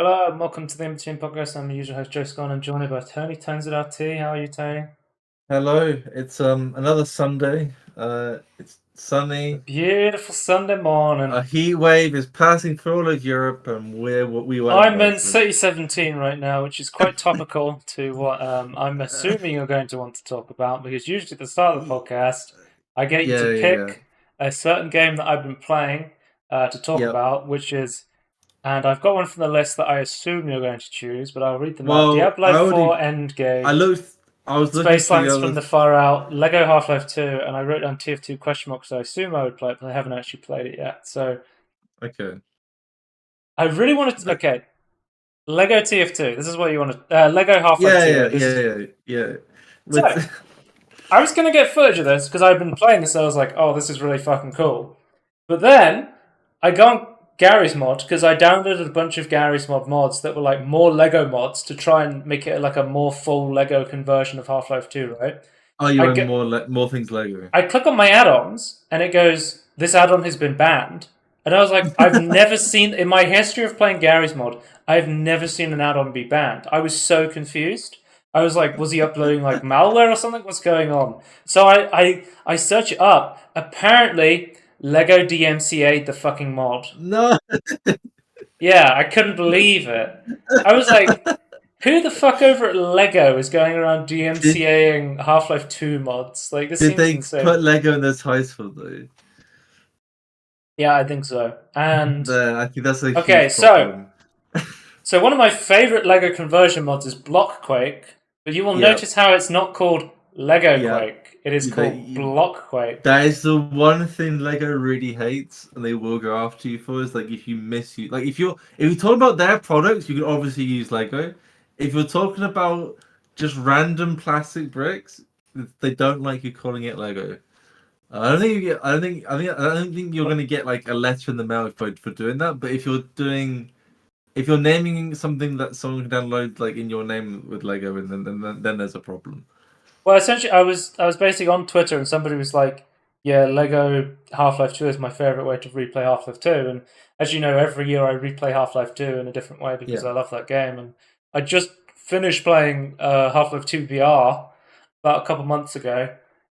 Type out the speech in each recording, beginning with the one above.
Hello and welcome to the Inbetween podcast. I'm your usual host Joe Scott. I'm joined by Tony Tones at RT. How are you, Tony? Hello, it's another Sunday. It's A sunny. beautiful Sunday morning. A heat wave is passing through all of Europe, and we weren't I'm in invited. City 17 right now, which is quite topical to what I'm assuming you're going to want to talk about, because usually at the start of the podcast, I get you to Yeah. pick a certain game that I've been playing to talk Yep. about, and I've got one from the list that I assume you're going to choose, but I'll read them out. Well, Diablo 4 Endgame. I was looking Space through the Lines from the others. Far Out, Lego Half-Life 2, and I wrote down TF2 question mark, so I assume I would play it, but I haven't actually played it yet. So Okay. I really wanted to. The- Okay, Lego TF2. This is what you want to. Lego Half-Life 2, right? This is. Yeah. With So I was going to get footage of this because I've been playing this, so I was like, oh, this is really fucking cool. But then I go on Gary's mod because I downloaded a bunch of Gary's mods that were like more Lego mods to try and make it like a more full Lego conversion of Half-Life 2, right? you I want get more things Lego? I click on my add-ons and it goes, this add-on has been banned. And I was like, I've never seen, in my history of playing Gary's mod, I've never seen an add-on be banned. I was so confused. I was like, was he uploading like malware or something? What's going on? So I search it up. Apparently, Lego DMCA'd the fucking mod. No. Yeah, I couldn't believe it. I was like, who the fuck over at Lego is going around Did DMCAing Half-Life 2 mods? Like, this did seems they insane. put Lego in their title though? Yeah, I think so. And I think that's a okay, huge problem. so one of my favorite Lego conversion mods is Blockquake, but you will Yep. notice how it's not called Lego Yeah. Quake. It is called They, Blockquake. That is the one thing Lego really hates, and they will go after you for. Is like if you misuse, like if you're talking about their products, you can obviously use Lego. If you're talking about just random plastic bricks, they don't like you calling it Lego. I don't think you're gonna get like a letter in the mail for doing that. But if you're naming something that someone can download like in your name with Lego, and then there's a problem. Well, essentially, I was basically on Twitter and somebody was like, "Yeah, Lego Half-Life 2 is my favorite way to replay Half-Life 2." And as you know, every year I replay Half-Life 2 in a different way because Yeah. I love that game. And I just finished playing Half-Life 2 VR about a couple months ago,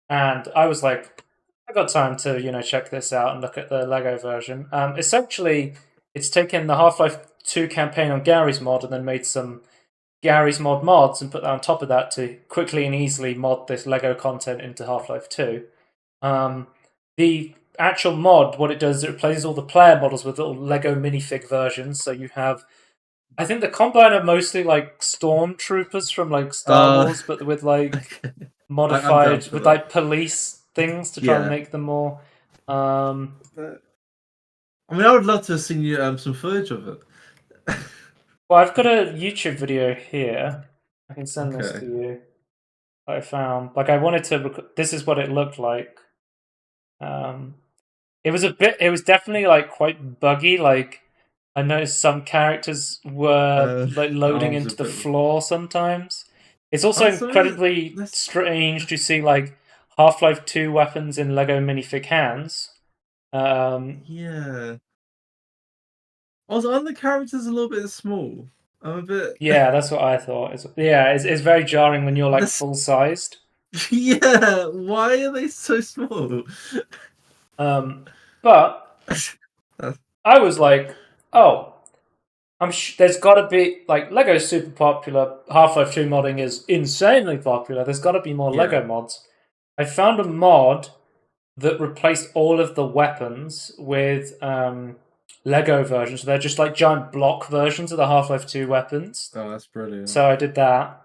and I was like, I got time to check this out and look at the Lego version. Essentially, it's taken the Half-Life 2 campaign on Gary's mod and then made some Gary's mod mods and put that on top of that to quickly and easily mod this Lego content into Half-Life 2. The actual mod, what it does, it replaces all the player models with little Lego minifig versions. So you have, I think the Combine are mostly like stormtroopers from like Star Uh, Wars, but with like okay. I'm down modified, for with that. like police things to try and Yeah. make them more. Um, I mean, I would love to have seen you some footage of it. well, I've got a YouTube video here. I can send this to Okay. you. I found. Like I wanted to. This is what it looked like. Um, it was a bit. It was definitely like quite buggy. Like I noticed some characters were like loading Arms a into the bit. floor sometimes. It's also Also, incredibly this. strange to see like Half-Life 2 weapons in Lego minifig hands. Yeah. Also, aren't the characters a little bit small? I'm a bit. Yeah, that's what I thought. It's very jarring when you're like This. full sized. Yeah. Why are they so small? But That's- I was like, oh, there's got to be like Lego's super popular. Half-Life 2 modding is insanely popular. There's got to be more yeah. Lego mods. I found a mod that replaced all of the weapons with Lego versions. So they're just like giant block versions of the Half-Life 2 weapons. Oh, that's brilliant. So I did that.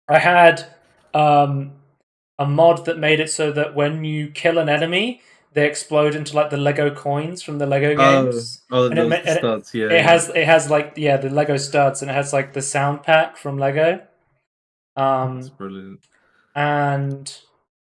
I had um, a mod that made it so that when you kill an enemy, they explode into like the Lego coins from the Lego games, Oh, and it those ma- and studs. it Yeah. has like the Lego studs, and it has like the sound pack from Lego. That's Um, brilliant. and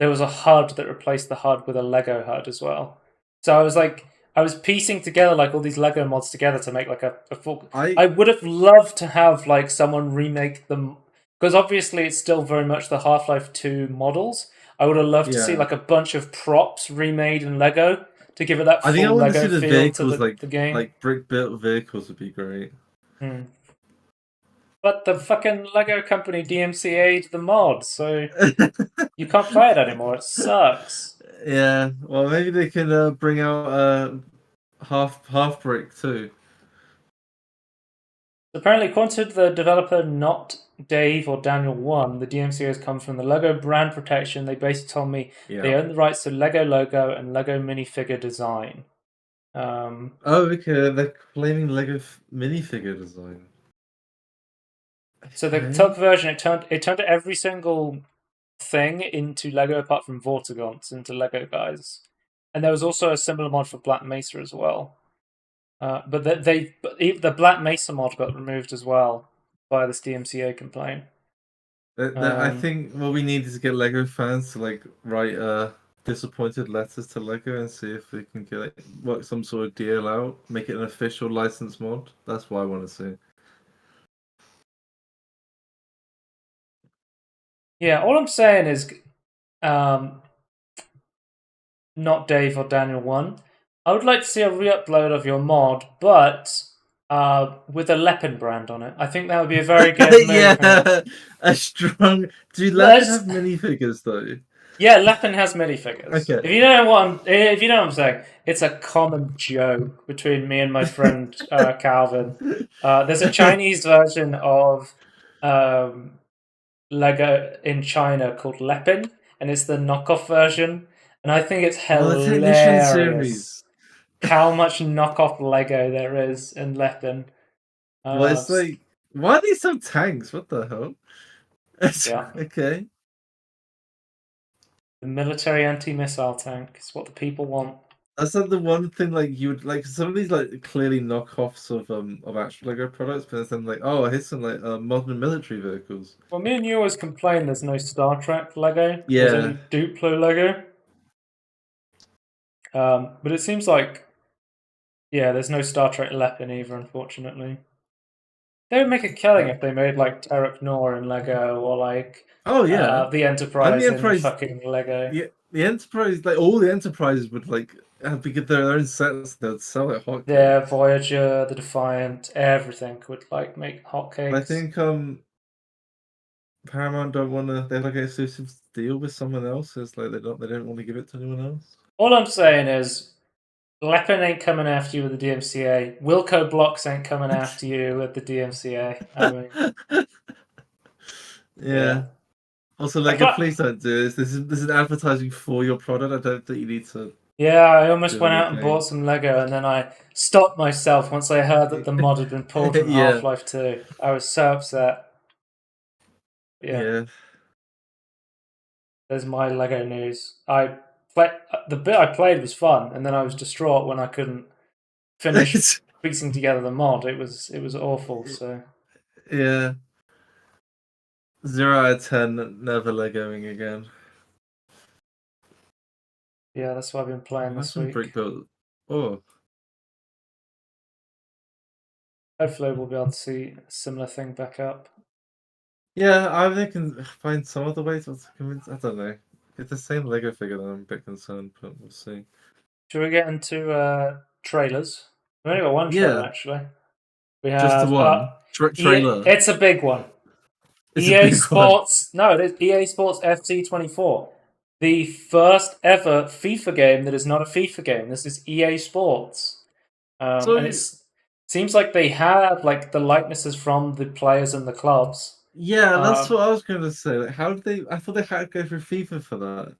there was a HUD that replaced the HUD with a Lego HUD as well. So I was piecing together like all these Lego mods together to make like a full. I I would have loved to have like someone remake them because obviously it's still very much the Half-Life 2 models. I would have loved to see yeah. like a bunch of props remade in Lego to give it that I think I full want to see Lego the feel to vehicles the game. like brick built vehicles would be great. Hmm. But the fucking Lego company DMCA'd the mod, so you can't play it anymore. It sucks. Yeah, well, maybe they can bring out half brick too. Apparently, according to the developer, not Dave or Daniel One, the DMCA's come from the Lego brand protection. They basically told me they Yeah. own the rights to Lego logo and Lego minifigure design. Oh, okay. They're claiming Lego minifigure design. So the Okay. Tug version, it turned every single thing into Lego apart from Vortigons into Lego guys, and there was also a similar mod for Black Mesa as well. But the Black Mesa mod got removed as well by this DMCA complaint. I Um, think what we need is to get Lego fans to like write disappointed letters to Lego and see if we can get work some sort of deal out, make it an official license mod. That's what I want to see. yeah, all I'm saying is, um, not Dave or Daniel One. I would like to see a re-upload of your mod, but with a Lepin brand on it. I think that would be a very good move, man. Yeah, a strong. Do Lepin Let's have minifigures though? Yeah, Lepin has minifigures. Okay. If you know what I'm saying, it's a common joke between me and my friend Calvin. There's a Chinese version of um, Lego in China called Lepin, and it's the knockoff version. And I think it's Oh, the Technician hilarious series. how much knockoff Lego there is in Lepin. Well, Uh, it's like, why are these some tanks? What the hell? yeah, Okay. the military anti-missile tank is what the people want. That's like the one thing like you would like some of these like clearly knockoffs of actual Lego products, but then like oh here's some like modern military vehicles. Well, me and you always complain there's no Star Trek Lego. There's Yeah. only Duplo Lego. But it seems like, yeah, there's no Star Trek Lepin either, unfortunately. They would make a killing if they made like Terok Nor in Lego or like Oh yeah. the And the Enterprise in Enterprise fucking Lego. the Enterprise like all the Enterprises would like have to get their own sets that sell like Their hotcakes. Voyager, the Defiant, everything would like make But I hotcakes. think Paramount don't wanna they have like an exclusive deal with someone else. It's like they don't want to give it to anyone else. All I'm saying is Lepin ain't coming after you with the DMCA. Wilco Blocks ain't coming after you with the DMCA. I mean, Yeah. yeah. Also, I like, thought, please don't do this. This is advertising for your product. I don't think you need to Yeah, I almost do went out and bought anything. some Lego, and then I stopped myself once I heard that the mod had been pulled from Yeah, Half-Life 2. I was so upset. Yeah, yeah. there's my Lego news. The bit I played was fun, and then I was distraught when I couldn't finish piecing together the mod. It was awful. So Yeah. 0 out of 10. Never Legoing again. yeah, that's what I've been playing That's this some brick week. build. Oh, Hopefully, we'll be able to see a similar thing back up. yeah. I think I can find some other way to convince. I don't know. It's the same Lego figure that I'm a bit concerned, but we'll see. Should we get into trailers? We've only got one trailer Yeah, actually. We just the have one trailer. It's a big one. It's a big one. No, it is EA Sports FC 24, the first ever FIFA game that is not a FIFA game. This is EA Sports, and So it seems like they have like the likenesses from the players and the clubs. yeah, that's Um, what I was going to say. Like, how did they? I thought they had to go for FIFA for that.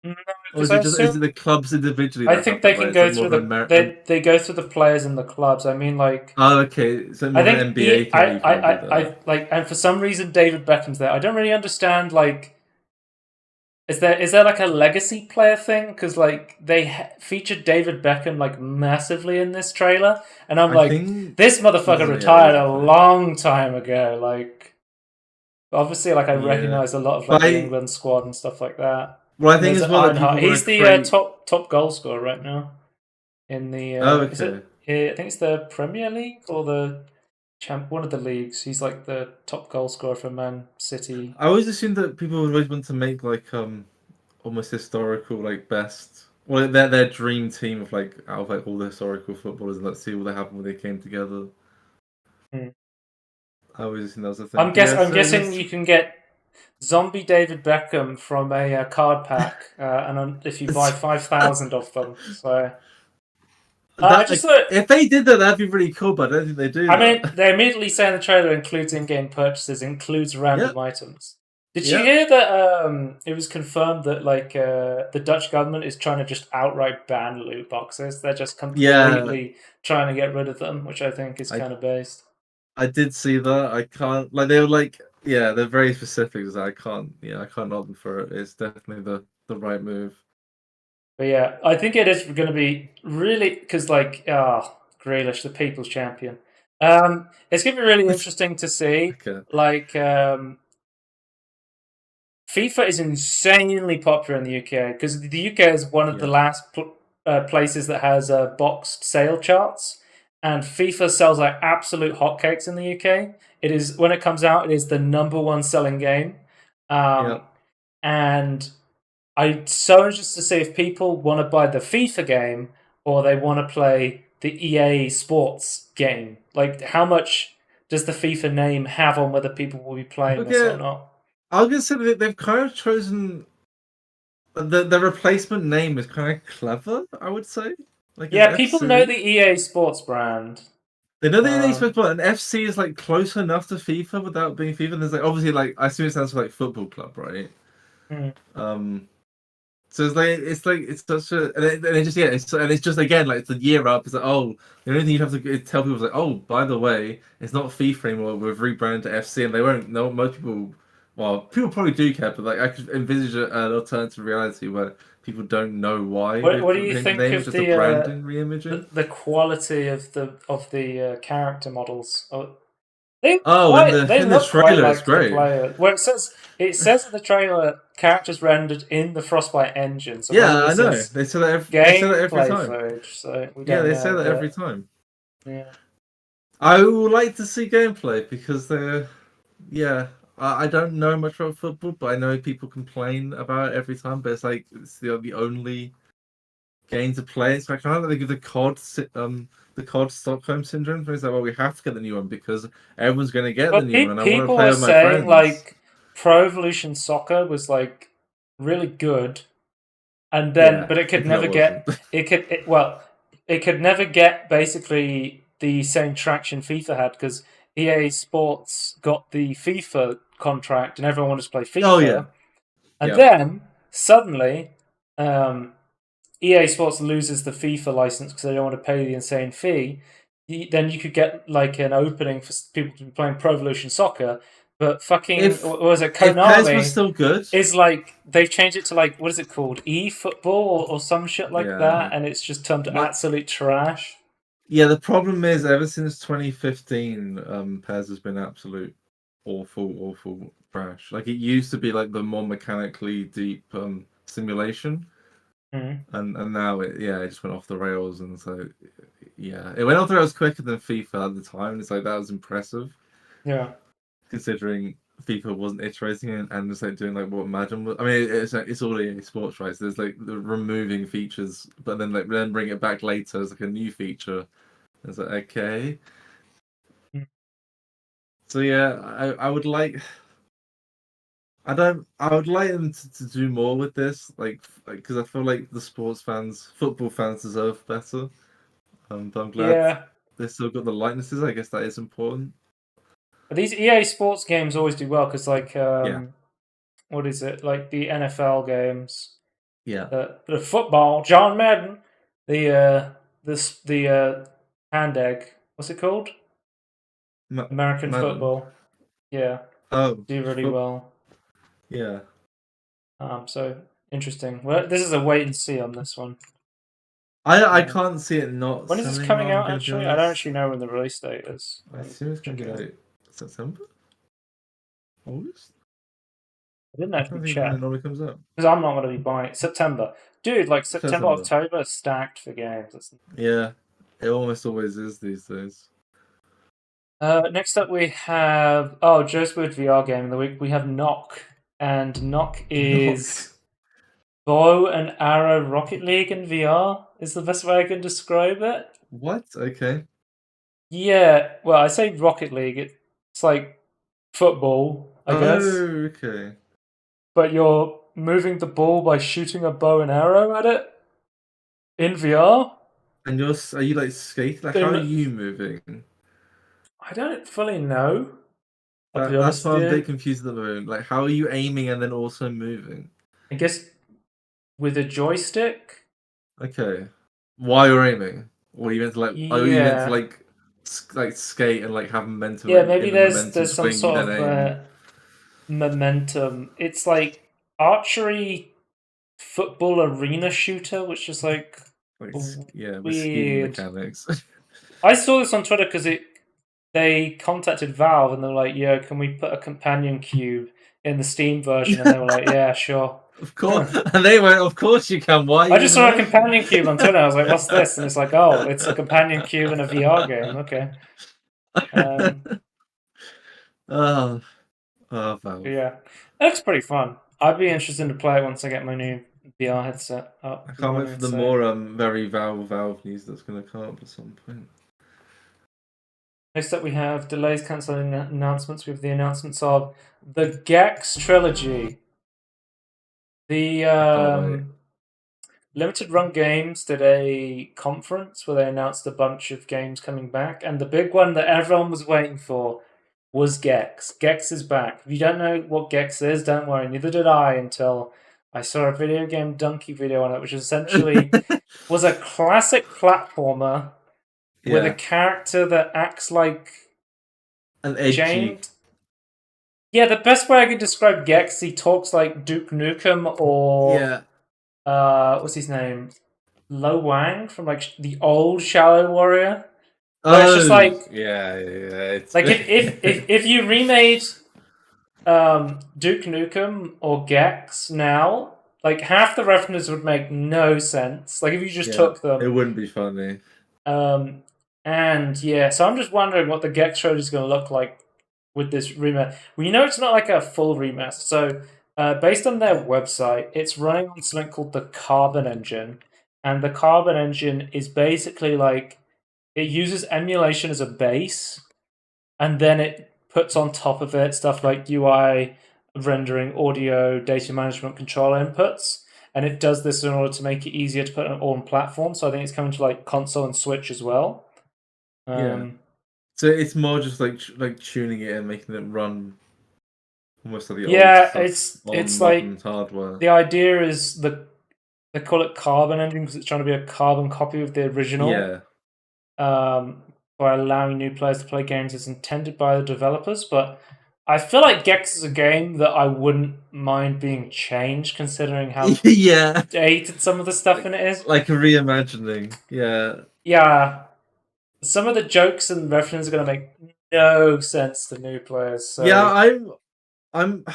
no, Or because is it just is it the clubs individually I that think have they that? can Like it's go like more through of a they go through the players and the clubs. I mean, like oh, okay. So I more of an think NBA thing where you can't do that. like, and for some reason David Beckham's there. I don't really understand like. Is there like a legacy player thing? Because like they featured David Beckham like massively in this trailer, and I'm I like, think this he motherfucker doesn't really have a retired legacy a player. long time ago. Like, obviously, like I Yeah, recognize a lot of like but the England squad and stuff like that. well, I And think there's as well that people Ironheart. want He's to the create. top goal scorer right now in the. Oh, Is it? okay. I think it's the Premier League or the one of the leagues. He's like the top goal scorer for Man City. I always assumed that people would always want to make like almost historical like best. Well, their dream team of like out of like all the historical footballers, and let's see what they happened when they came together. Hmm. I always think that was a thing. But yeah, I'm so guessing this you can get zombie David Beckham from a card pack, if you buy 5,000 of them. So I just that thought. if they did that, that'd be really cool. But I don't think they do I mean, that. they immediately say in the trailer includes in-game purchases, includes Yep, random items. Did you yep, hear that it was confirmed that the Dutch government is trying to just outright ban loot boxes? They're just yeah. completely trying to get rid of them, which I think is I kind of based. I did see that. I can't like they were like yeah, they're very specific. So I can't I can't knock them for it. It's definitely the right move. But yeah, I think it is going to be really because Grealish, the people's champion. It's going to be really interesting to see. Okay. Like FIFA is insanely popular in the UK because the UK is one of the Yeah. last places that has boxed sale charts, and FIFA sells like absolute hotcakes in the UK. It is when it comes out, it is the number one selling game, Yeah. um, and I'm so interested to see if people want to buy the FIFA game or they want to play the EA Sports game. Like, how much does the FIFA name have on whether people will be playing this or Okay. not? I'll just say that they've kind of chosen the replacement name is kind of clever, I would say. Like it's Yeah, people know the FC. EA Sports brand. They know they Um, expect, but an FC is like close enough to FIFA without being FIFA. And there's like obviously like I assume it stands for like football club, right? hmm. Um, so it's such a and it just and it's just again like it's a year up. It's like oh the only thing you have to tell people is like oh by the way it's not FIFA anymore. We've rebranded to FC and they won't know most people. Well, people probably do care, but like I could envisage an alternative reality where people don't know why they've What do you changed the think name. It's of just a branding reimaging. the quality of the character models? Oh, they Oh, they in the look quite trailer, it's like the great. player. Well, it says in the trailer characters rendered in the Frostbite engine. So whether Yeah, I this know. is They say that every gameplay time. footage, so we Yeah, don't they say know. that every But time. yeah, I would like to see gameplay because they're yeah. I don't know much about football, but I know people complain about it every time. But it's like it's the only game to play. So I kind of think of the COD Stockholm syndrome. Where it's like, well, we have to get the new one because everyone's going to get the but new one, and I want to people play were with my saying friends. like Pro Evolution Soccer was like really good, and then Yeah, but it could until it never wasn't. get it could never get basically the same traction FIFA had because EA Sports got the FIFA contract and everyone wanted to play Oh yeah, FIFA, and yeah. then suddenly um, EA Sports loses the FIFA license because they don't want to pay the insane fee. Then you could get like an opening for people to be playing Pro Evolution Soccer, but fucking If what was it if PES was Konami still good, is like they've changed it to like what is it called eFootball or some shit like yeah. that, and it's just turned to My absolute trash. Yeah, the problem is ever since 2015, PES has been absolute awful trash. Like it used to be like the more mechanically deep simulation, Mm, and now it just went off the rails, and so yeah, it went off the rails quicker than FIFA at the time. It's like that was impressive yeah, considering FIFA wasn't iterating and just like doing like what Madden was. I mean, it's all EA Sports, right? So there's like the removing features, but then bring it back later as like a new feature. It's like okay. mm, So yeah, I would like I would like them to do more with this, like because I feel like the football fans deserve better. But I'm glad yeah. they still got the likenesses. I guess that is important. But these EA Sports games always do well because like Yeah, what is it like the NFL games, yeah. the football, John Madden, the hand egg. What's it called? American Madden. football. Yeah, Oh, do really well. yeah. So interesting. Well, this is a wait and see on this one. I Uh, can't see it not when is this selling coming well. I'm out? gonna be Actually, I don't honest. actually know when the release date is. I Let me assume it's gonna check be it out. like September, August. I didn't I'm actually trying to think when it check normally comes out. because I'm not going to be buying it. September, dude. Like September, September. October, is stacked for games. Yeah, it almost always is these days. Next up, we have Joe's Weird VR game of the week. We have Knock, and Knock Knock. is bow and arrow Rocket League in VR. Is the best way I can describe it. What? Okay. Yeah, well, I say Rocket League. It's like football, I guess, Oh, okay. but you're moving the ball by shooting a bow and arrow at it in VR. And are you like skating? Like, how are In you moving? I don't fully know. I'll be That's honest why with I'm a bit you. confused at the moment. Like, how are you aiming and then also moving? I guess with a joystick. Okay. While you're aiming, or you meant to like, are you meant to Yeah, like skate and like have momentum yeah. like, Maybe in the momentum there's some swing, you sort then of aim. momentum. It's like archery football arena shooter, which is like Like, yeah, with skiing weird. mechanics. I saw this on Twitter because they contacted Valve and they were like, "Yeah, can we put a companion cube in the Steam version?" And they were like, "Yeah, sure." Of course, and they went, "Of course you can. Why are I you just even saw a asking?" companion cube on Twitter. I was like, "What's this?" And it's like, "Oh, it's a companion cube in a VR game." Okay. Um, Oh, oh, Valve. yeah, it looks pretty fun. I'd be interested to play it once I get my new VR headset I up and can't wait running. for the So more very Valve news that's gonna come up at some point. next up, we have delays, cancelling announcements. We have the announcements of the Gex trilogy. The I can't wait. Limited Run Games did a conference where they announced a bunch of games coming back, and the big one that everyone was waiting for was Gex. Gex is back. If you don't know what Gex is, don't worry. Neither did I until I saw a video game donkey video on it, which essentially was a classic platformer with a Yeah, character that acts like an edgy. Jane. Yeah, the best way I could describe Gex, he talks like Duke Nukem or Yeah. what's his name? Lo Wang from like the old Shadow Warrior, where it's just Oh, like yeah. if you remade Duke Nukem or Gex now, like half the references would make no sense. Like if you just Yeah, took it them. wouldn't be funny. Um, and yeah, so I'm just wondering what the Gex trailer is going to look like with this remaster. We know it's not like a full remaster. So based on their website, it's running on something called the Carbon Engine, and the Carbon Engine is basically like it uses emulation as a base, and then it puts on top of it stuff like UI rendering, audio, data management, control inputs. And it does this in order to make it easier to put on all platforms. So I think it's coming to like console and Switch as well. Yeah. Um, So it's more just like tuning it and making it run almost like the old yeah, stuff on it's modern like hardware. the idea is they call it Carbon Engine because it's trying to be a carbon copy of the original. Yeah. By allowing new players to play games as intended by the developers. But I feel like Gex is a game that I wouldn't mind being changed, considering how Yeah. dated some of the stuff Like in it is. like a reimagining. Yeah. Yeah, some of the jokes and references are going to make no sense to new players. Yeah, So I'm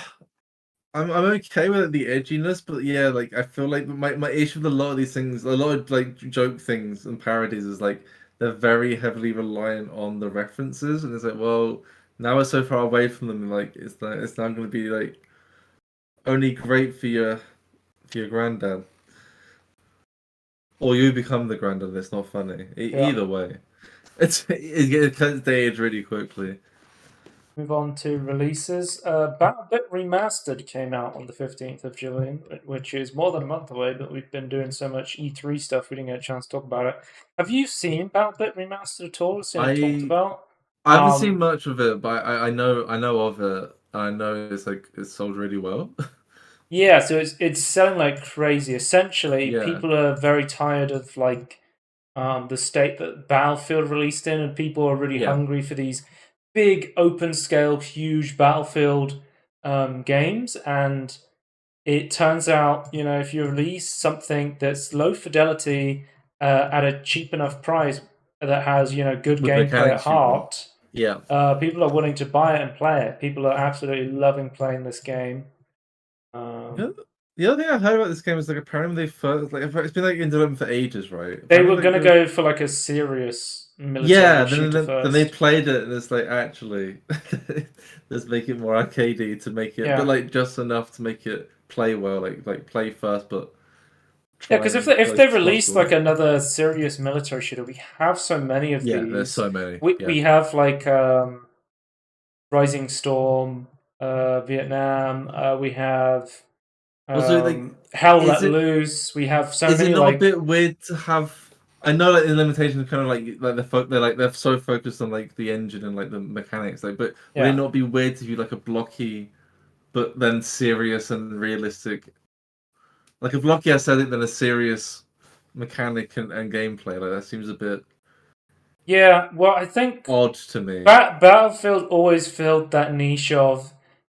I'm okay with the edginess, but yeah, like I feel like my issue with a lot of these things, a lot of like joke things and parodies is like they're very heavily reliant on the references, and it's like, well, now we're so far away from them, like it's not going to be like only great for your granddad, or you become the granddad. It's not funny. yeah, Either way, it cuts the age really quickly. move on to releases. BattleBit Remastered came out on the 15th of July, which is more than a month away, but we've been doing so much E3 stuff we didn't get a chance to talk about it. Have you seen BattleBit Remastered at all? Seen it talked I about? I haven't seen Um, much of it, but I know of it. I know it's like it's sold really well. yeah, so it's selling like crazy. Essentially, Yeah, people are very tired of like the state that Battlefield released in, and people are really yeah, hungry for these big open scale, huge Battlefield games. And it turns out, if you release something that's low fidelity at a cheap enough price that has, good with gameplay at mechanics you want. heart, Yeah. people are willing to buy it and play it. People are absolutely loving playing this game. The Um, the other thing I heard about this game is like apparently they first like it's been like in development for ages, right? they were Apparently like going to it was go for like a serious yeah. military Then shooter then, then they first. played it and it's like actually let's make it more arcadey to make it, but Yeah. like just enough to make it play well, like play first, but Yeah, try because and if close they as release possible. like another serious military shooter, we have so many of Yeah, there's these. so many. We Yeah, we have like Rising Storm, Vietnam. We have Also, like, Hell is Let it Loose. We have so is it many not a like bit weird to have? I know like the limitations kind of they're so focused on like the engine and like the mechanics, like, but would it yeah. not be weird to be like a blocky but then serious and realistic? Like a blocky aesthetic than a serious mechanic and gameplay. Like that seems a bit Yeah, well, I think odd to me. Battlefield always filled that niche of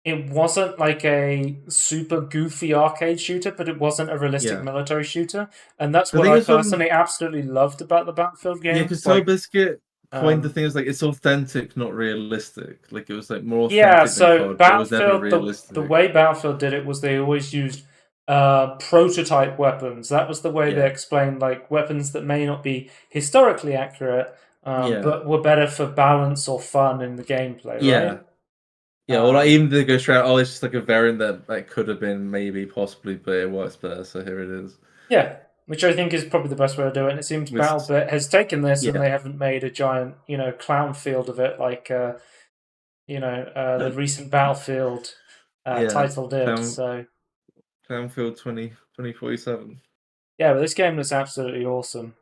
it wasn't like a super goofy arcade shooter, but it wasn't a realistic Yeah. military shooter, and that's The what thing I is personally absolutely loved about the Battlefield yeah, games. because Toe Like, Biscuit coined the um, thing as like it's authentic, not realistic. Like it was like more yeah, authentic than so COD, but it was never Battlefield, the realistic. way Battlefield did it was they always used prototype weapons. That was the way they Yeah. explained like weapons that may not be historically accurate, Yeah. but were better for balance or fun in the gameplay, Yeah. right? Yeah, or like Um, even they go straight, oh, it's just like a variant that could have been maybe possibly, but it works better. So here it is. yeah, which I think is probably the best way to do it. And it seems With BattleBit has taken this and yeah, they haven't made a giant, clown field of it like, the recent Battlefield yeah, title did. Clown So, Clownfield 2047. yeah, but this game looks absolutely awesome.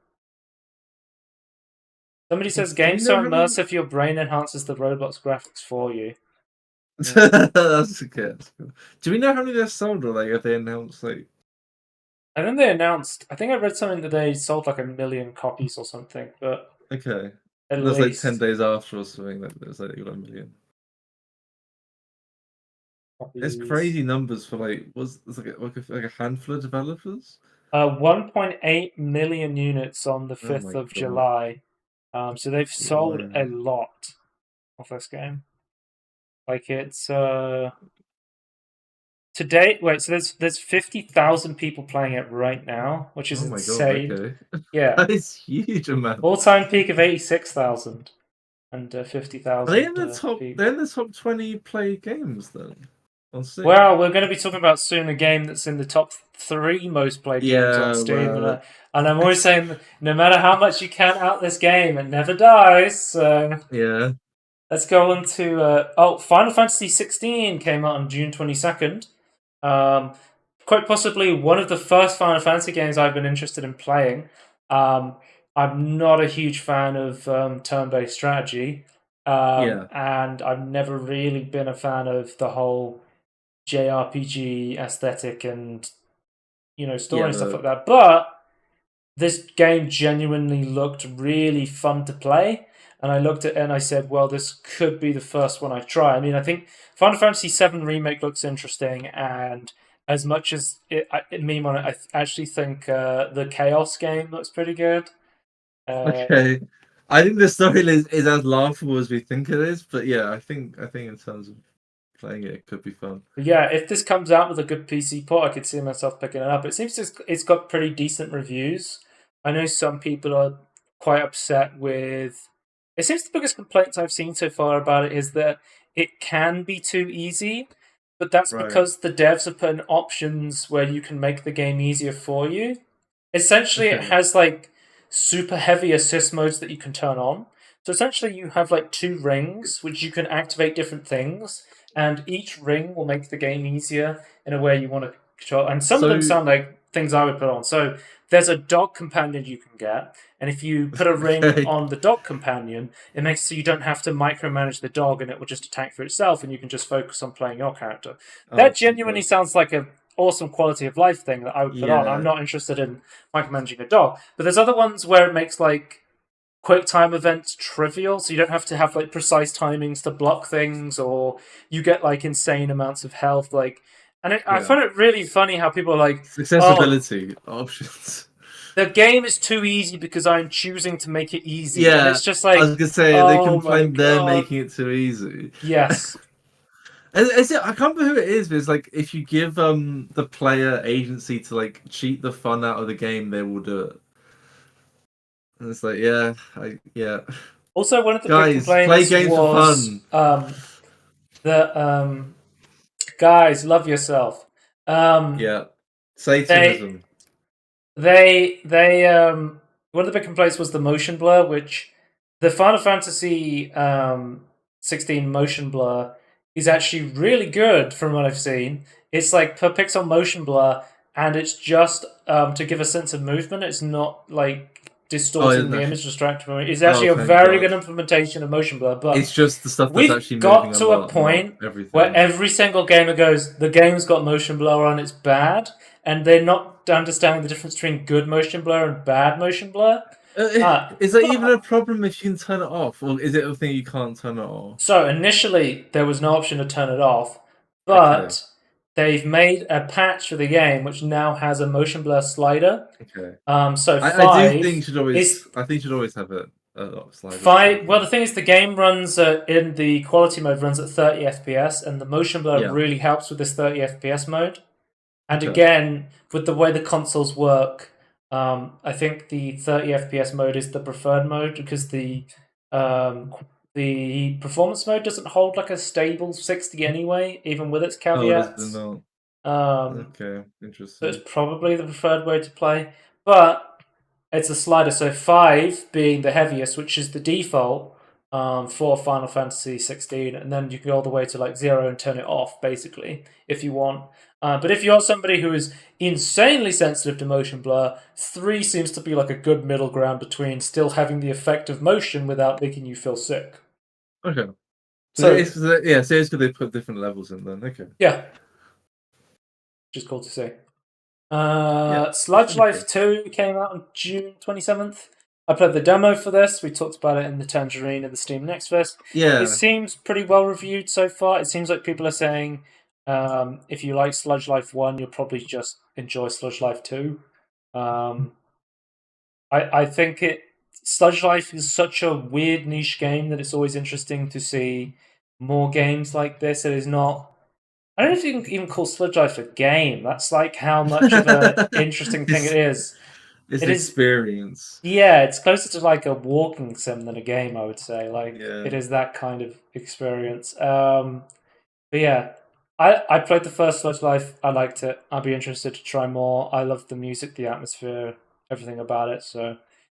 Somebody says, Do we game's know so how many? immersive your brain enhances the Roblox graphics for you. Yeah. That's okay. That's cool. Do we know how many they've sold, or like have they announced like? I think they announced, I think I read something that they sold like 1 million copies or something, but Okay, at that's like 10 least days after or something. That there's like 1 million. It's copies. crazy numbers for like was it's like a handful of developers. 1.8 million units on the Oh 5th my of god, July. So they've sold a whoa. lot of this game. Like it's to date. Wait, so there's 50,000 people playing it right now, which is Oh my god, insane. okay. Yeah, That is huge all amounts. time peak of 86,000 and fifty Are they in thousand the top? peak. They're in the top 20 played games then on Steam. Well, we're going to be talking about soon a game that's in the top three most played games on Yeah, Steam, well, and I'm always saying, no matter how much you count out this game, it never dies. So yeah, let's go on to Final Fantasy 16 came out on June 22nd. Um, quite possibly one of the first Final Fantasy games I've been interested in playing. Um, I'm not a huge fan of turn-based strategy, yeah, and I've never really been a fan of the whole JRPG aesthetic and story yeah. and stuff like The that. But this game genuinely looked really fun to play. And I looked at it and I said, well, this could be the first one I try. I mean, I think Final Fantasy VII Remake looks interesting. And as much as it meme on it, actually think the Chaos game looks pretty good. okay. I think the story is as laughable as we think it is, but yeah, I think in terms of playing it, it could be fun. But yeah, if this comes out with a good PC port, I could see myself picking it up. It seems it's got pretty decent reviews. I know some people are quite upset with. It seems the biggest complaints I've seen so far about it is that it can be too easy, but that's Right. because the devs have put in options where you can make the game easier for you. Essentially, it Okay. has like super heavy assist modes that you can turn on. So essentially, you have like two rings which you can activate different things, and each ring will make the game easier in a way you want to control. And some of them So sound like things I would put on. So there's a dog companion you can get, and if you put a ring okay. on the dog companion, it makes so you don't have to micromanage the dog, and it will just attack for itself, and you can just focus on playing your character. Oh That genuinely god. sounds like a awesome quality of life thing that I would put on. I'm Yeah. not interested in micromanaging a dog, but there's other ones where it makes like quick time events trivial, so you don't have to have like precise timings to block things, or you get like insane amounts of health. I Yeah. find it really funny how people are like, "Oh, Accessibility options. the game is too easy because I'm choosing to make it easy," and Yeah, it's just I like, was gonna say they "Oh my complain they're god, making it too easy. yes." Is it? I can't remember who it is, but it's like if you give the player agency to like cheat the fun out of the game, they will do it. And it's like, yeah, yeah, Also, one of the big guys, play complaints games for was fun. that guys, love yourself. Yeah, They Satanism. they one of the big complaints was the motion blur, which the Final Fantasy 16 motion blur is actually really good from what I've seen. It's like per pixel motion blur, and it's just to give a sense of movement. It's not like Oh, distorting the image, distracting from it. It's oh, actually a thank very God. good implementation of motion blur. It's But just the stuff that's we've actually moving got a to a lot, not point where everything. every single gamer goes, the game's got motion blur on, it's bad, and they're not understanding the difference between good motion blur and bad motion blur. Is that even a But problem if you can turn it off, or is it a thing you can't turn it off? so initially there was no option to turn it off, Okay, but they've made a patch for the game which now has a motion blur slider. okay. So I do think five should always. is I think should always have it. Sliders or five. Well, the something. thing is, the game runs in the quality mode runs at 30 FPS, and the motion blur Yeah. really helps with this 30 FPS mode. And Okay. again, with the way the consoles work, I think the 30 FPS mode is the preferred mode because um, the performance mode doesn't hold like a stable 60 anyway, even with its Oh, it is caveats. not. Um, Okay, so it's interesting. probably the preferred way to play. But it's a slider, so 5 being the heaviest, which is the default for Final Fantasy 16, and then you can go all the way to like 0 and turn it off, basically, if you want. But if you're somebody who is insanely sensitive to motion blur, 3 seems to be like a good middle ground between still having the effect of motion without making you feel sick. Okay. So So, yeah, so it's good they put different levels in then. Okay. yeah, which is cool to see. Yeah, that's Sludge really cool. Life 2 came out on June 27th. I played the demo for this. We talked about it in the Tangerine and the Steam Next Fest. It Yeah, seems pretty well reviewed so far. It seems like people are saying if you like Sludge Life 1, you'll probably just enjoy Sludge Life 2. Um, I think Sludge Life is such a weird niche game that it's always interesting to see more games like this. It is not. I don't know if you can even call Sludge Life a game. That's like how much of a interesting thing it it's is. it's It is, experience. yeah, it's closer to like a walking sim than a game, I would say. Like it Yeah, is that kind of experience. But yeah, I played the first Sludge Life. I liked it. I'd be interested to try more. I love the music, the atmosphere, everything about it. So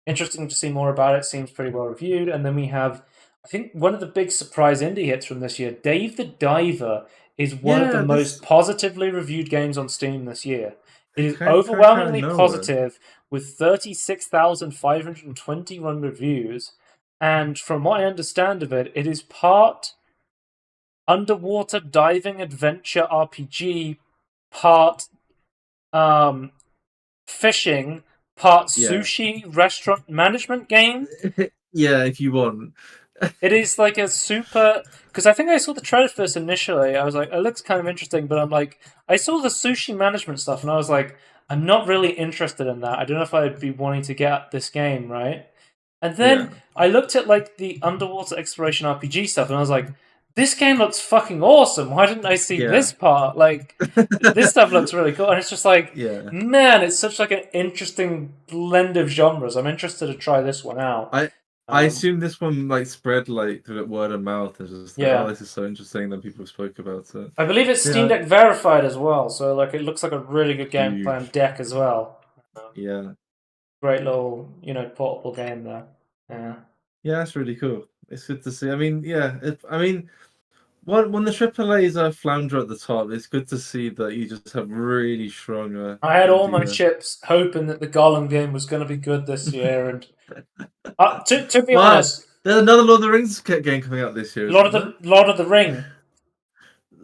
interesting to see more about it. Seems pretty well reviewed. And then we have, I think, one of the big surprise indie hits from this year. Dave the Diver is one of the yeah. most positively reviewed games on Steam this year. It is Kind of overwhelmingly know it. positive with 36,521 reviews. And from what I understand of it, it is part underwater diving adventure RPG, part um, fishing, part Yeah, sushi restaurant management game. yeah. If you want. It is like a super. Because I think I saw the trailer first initially. I was like, it looks kind of interesting, but I'm like, I saw the sushi management stuff, and I was like, I'm not really interested in that. I don't know if I'd be wanting to get this game, right? And then Yeah, I looked at like the underwater exploration RPG stuff, and I was like, "This game looks fucking awesome. Why didn't I see yeah. this part? Like, this stuff looks really cool." And it's just like, Yeah. man, it's such like an interesting blend of genres. I'm interested to try this one out. I I Um, assume this one like spread like through word of mouth and just like, oh, yeah, this is so interesting that people spoke about it. I believe it's Steam Yeah, Deck verified as well, so like it looks like a really good gameplay on huge. deck as well. Yeah, Great little portable game there. Yeah. yeah, that's really cool. It's good to see. I mean, yeah, I mean, when the triple A's are flounder at the top, it's good to see that you just have really strong I had all my indie. chips hoping that the Gollum game was going to be good this year, and to be Well, honest, there's another Lord of the Rings game coming out this year, isn't there? Lord of the Ring.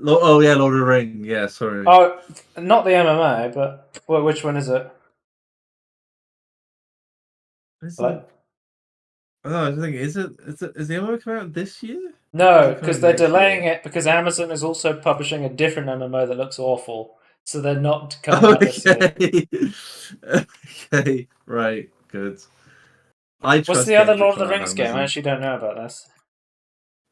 Oh yeah, Lord of the Ring. Yeah, sorry. Oh, not the MMA, but well, which one is it? Is it? Like, I don't know. I was thinking, is the MMO coming out this year? Or is no, it because coming they're next delaying year? it because Amazon is also publishing a different MMO that looks awful, so they're not coming out this year. Okay. Okay. Right. Good. I What's trust the other games that Lord of come the out on Rings game? I Amazon. actually don't know about this.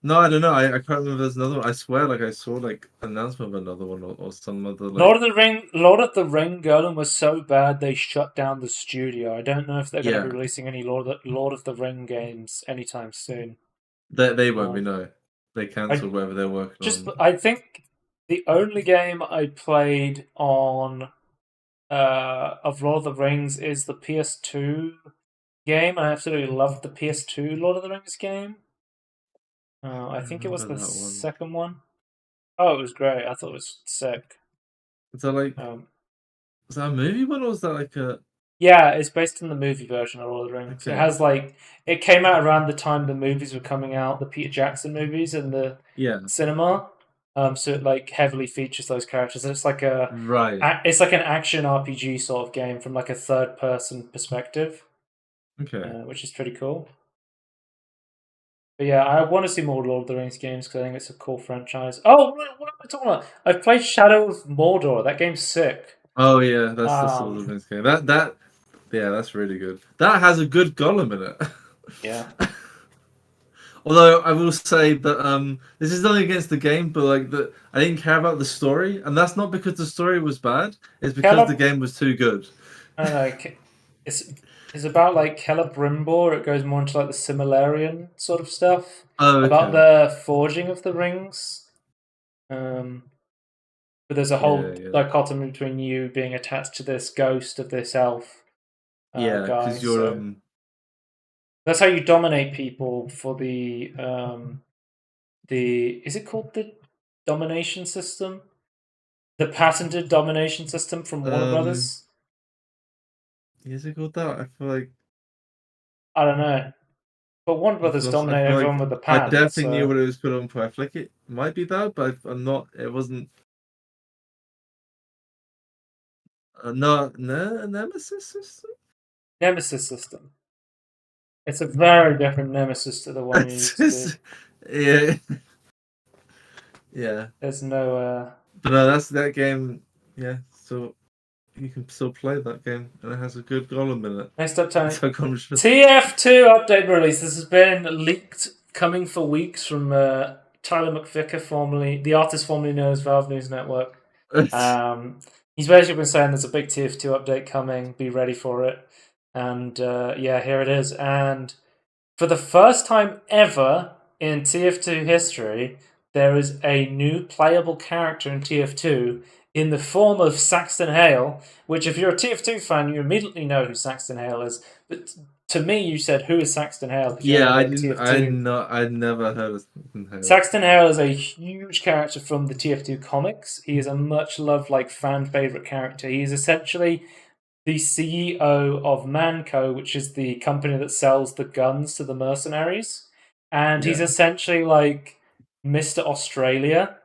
No, I don't know. I can't remember. There's another one. I swear, like I saw like announcement of another one or some other like. Lord of the Ring Golem was so bad they shut down the studio. I don't know if they're going to be Yeah, releasing any Lord of the Ring games anytime soon. they won't be. Um, No, they I cancelled whatever they're working on. I think the only game I played on of Lord of the Rings is the PS2 game. I absolutely loved the PS2 Lord of the Rings game. I I think it was remember the that one. second one. Oh, it was great. I thought it was sick. Is that like Um, is that a movie one or is that like a yeah, it's based on the movie version of Lord of the Rings. It okay? has like it came out around the time the movies were coming out, the Peter Jackson movies in the Yeah, cinema. So it like heavily features those characters. It's like right. it's like an action RPG sort of game from like a third person perspective, Okay. which is pretty cool. But yeah, I want to see more Lord of the Rings games because I think it's a cool franchise. Oh, what am I talking about? I've played Shadow of Mordor. That game's sick. Oh yeah, that's the Sword of Um, Rings game. That yeah, that's really good. That has a good golem in yeah. it. Although I will say that this is nothing against the game, but like the I didn't care about the story, and that's not because the story was bad. It's because the Caleb, game was too good. I don't know. It's it's about like Celebrimbor. It goes more into like the Similarian sort of stuff Oh about okay. the forging of the rings. Um, but there's a Yeah, whole yeah, dichotomy between you being attached to this ghost of this elf yeah. guy. Because you're So that's how you dominate people for the is it called the domination system? The patented domination system from Warner um Brothers? is it called that? I feel like I don't know. But Warner I've Brothers lost. I dominate feel like everyone with the I patent, definitely knew so what it was put on for. I feel like it might be that, but I'm not. It wasn't. Not no Nemesis system. Nemesis system. It's a very different Nemesis to the one you're It's used to. just, yeah, yeah. There's no But no, that's that game. Yeah, so you can still play that game, and it has a good golem in it. next up, Tony. So I'm sure. TF2 update release. This has been leaked, coming for weeks from Tyler McVicker, formerly the artist formerly known as Valve News Network. Um, he's basically been saying there's a big TF2 update coming. Be ready for it. And yeah, here it is. And for the first time ever in TF2 history, there is a new playable character in TF2 in the form of Saxton Hale, which, if you're a TF2 fan, you immediately know who Saxton Hale is. But to me, you said, "Who is Saxton Hale?" Because you Yeah, only I played didn't. I TF2. not. I never heard of Halo. Saxton Hale is a huge character from the TF2 comics. He is a much loved, like fan favorite character. He is essentially the CEO of Manco, which is the company that sells the guns to the mercenaries, and he's Yeah. essentially like Mr. Australia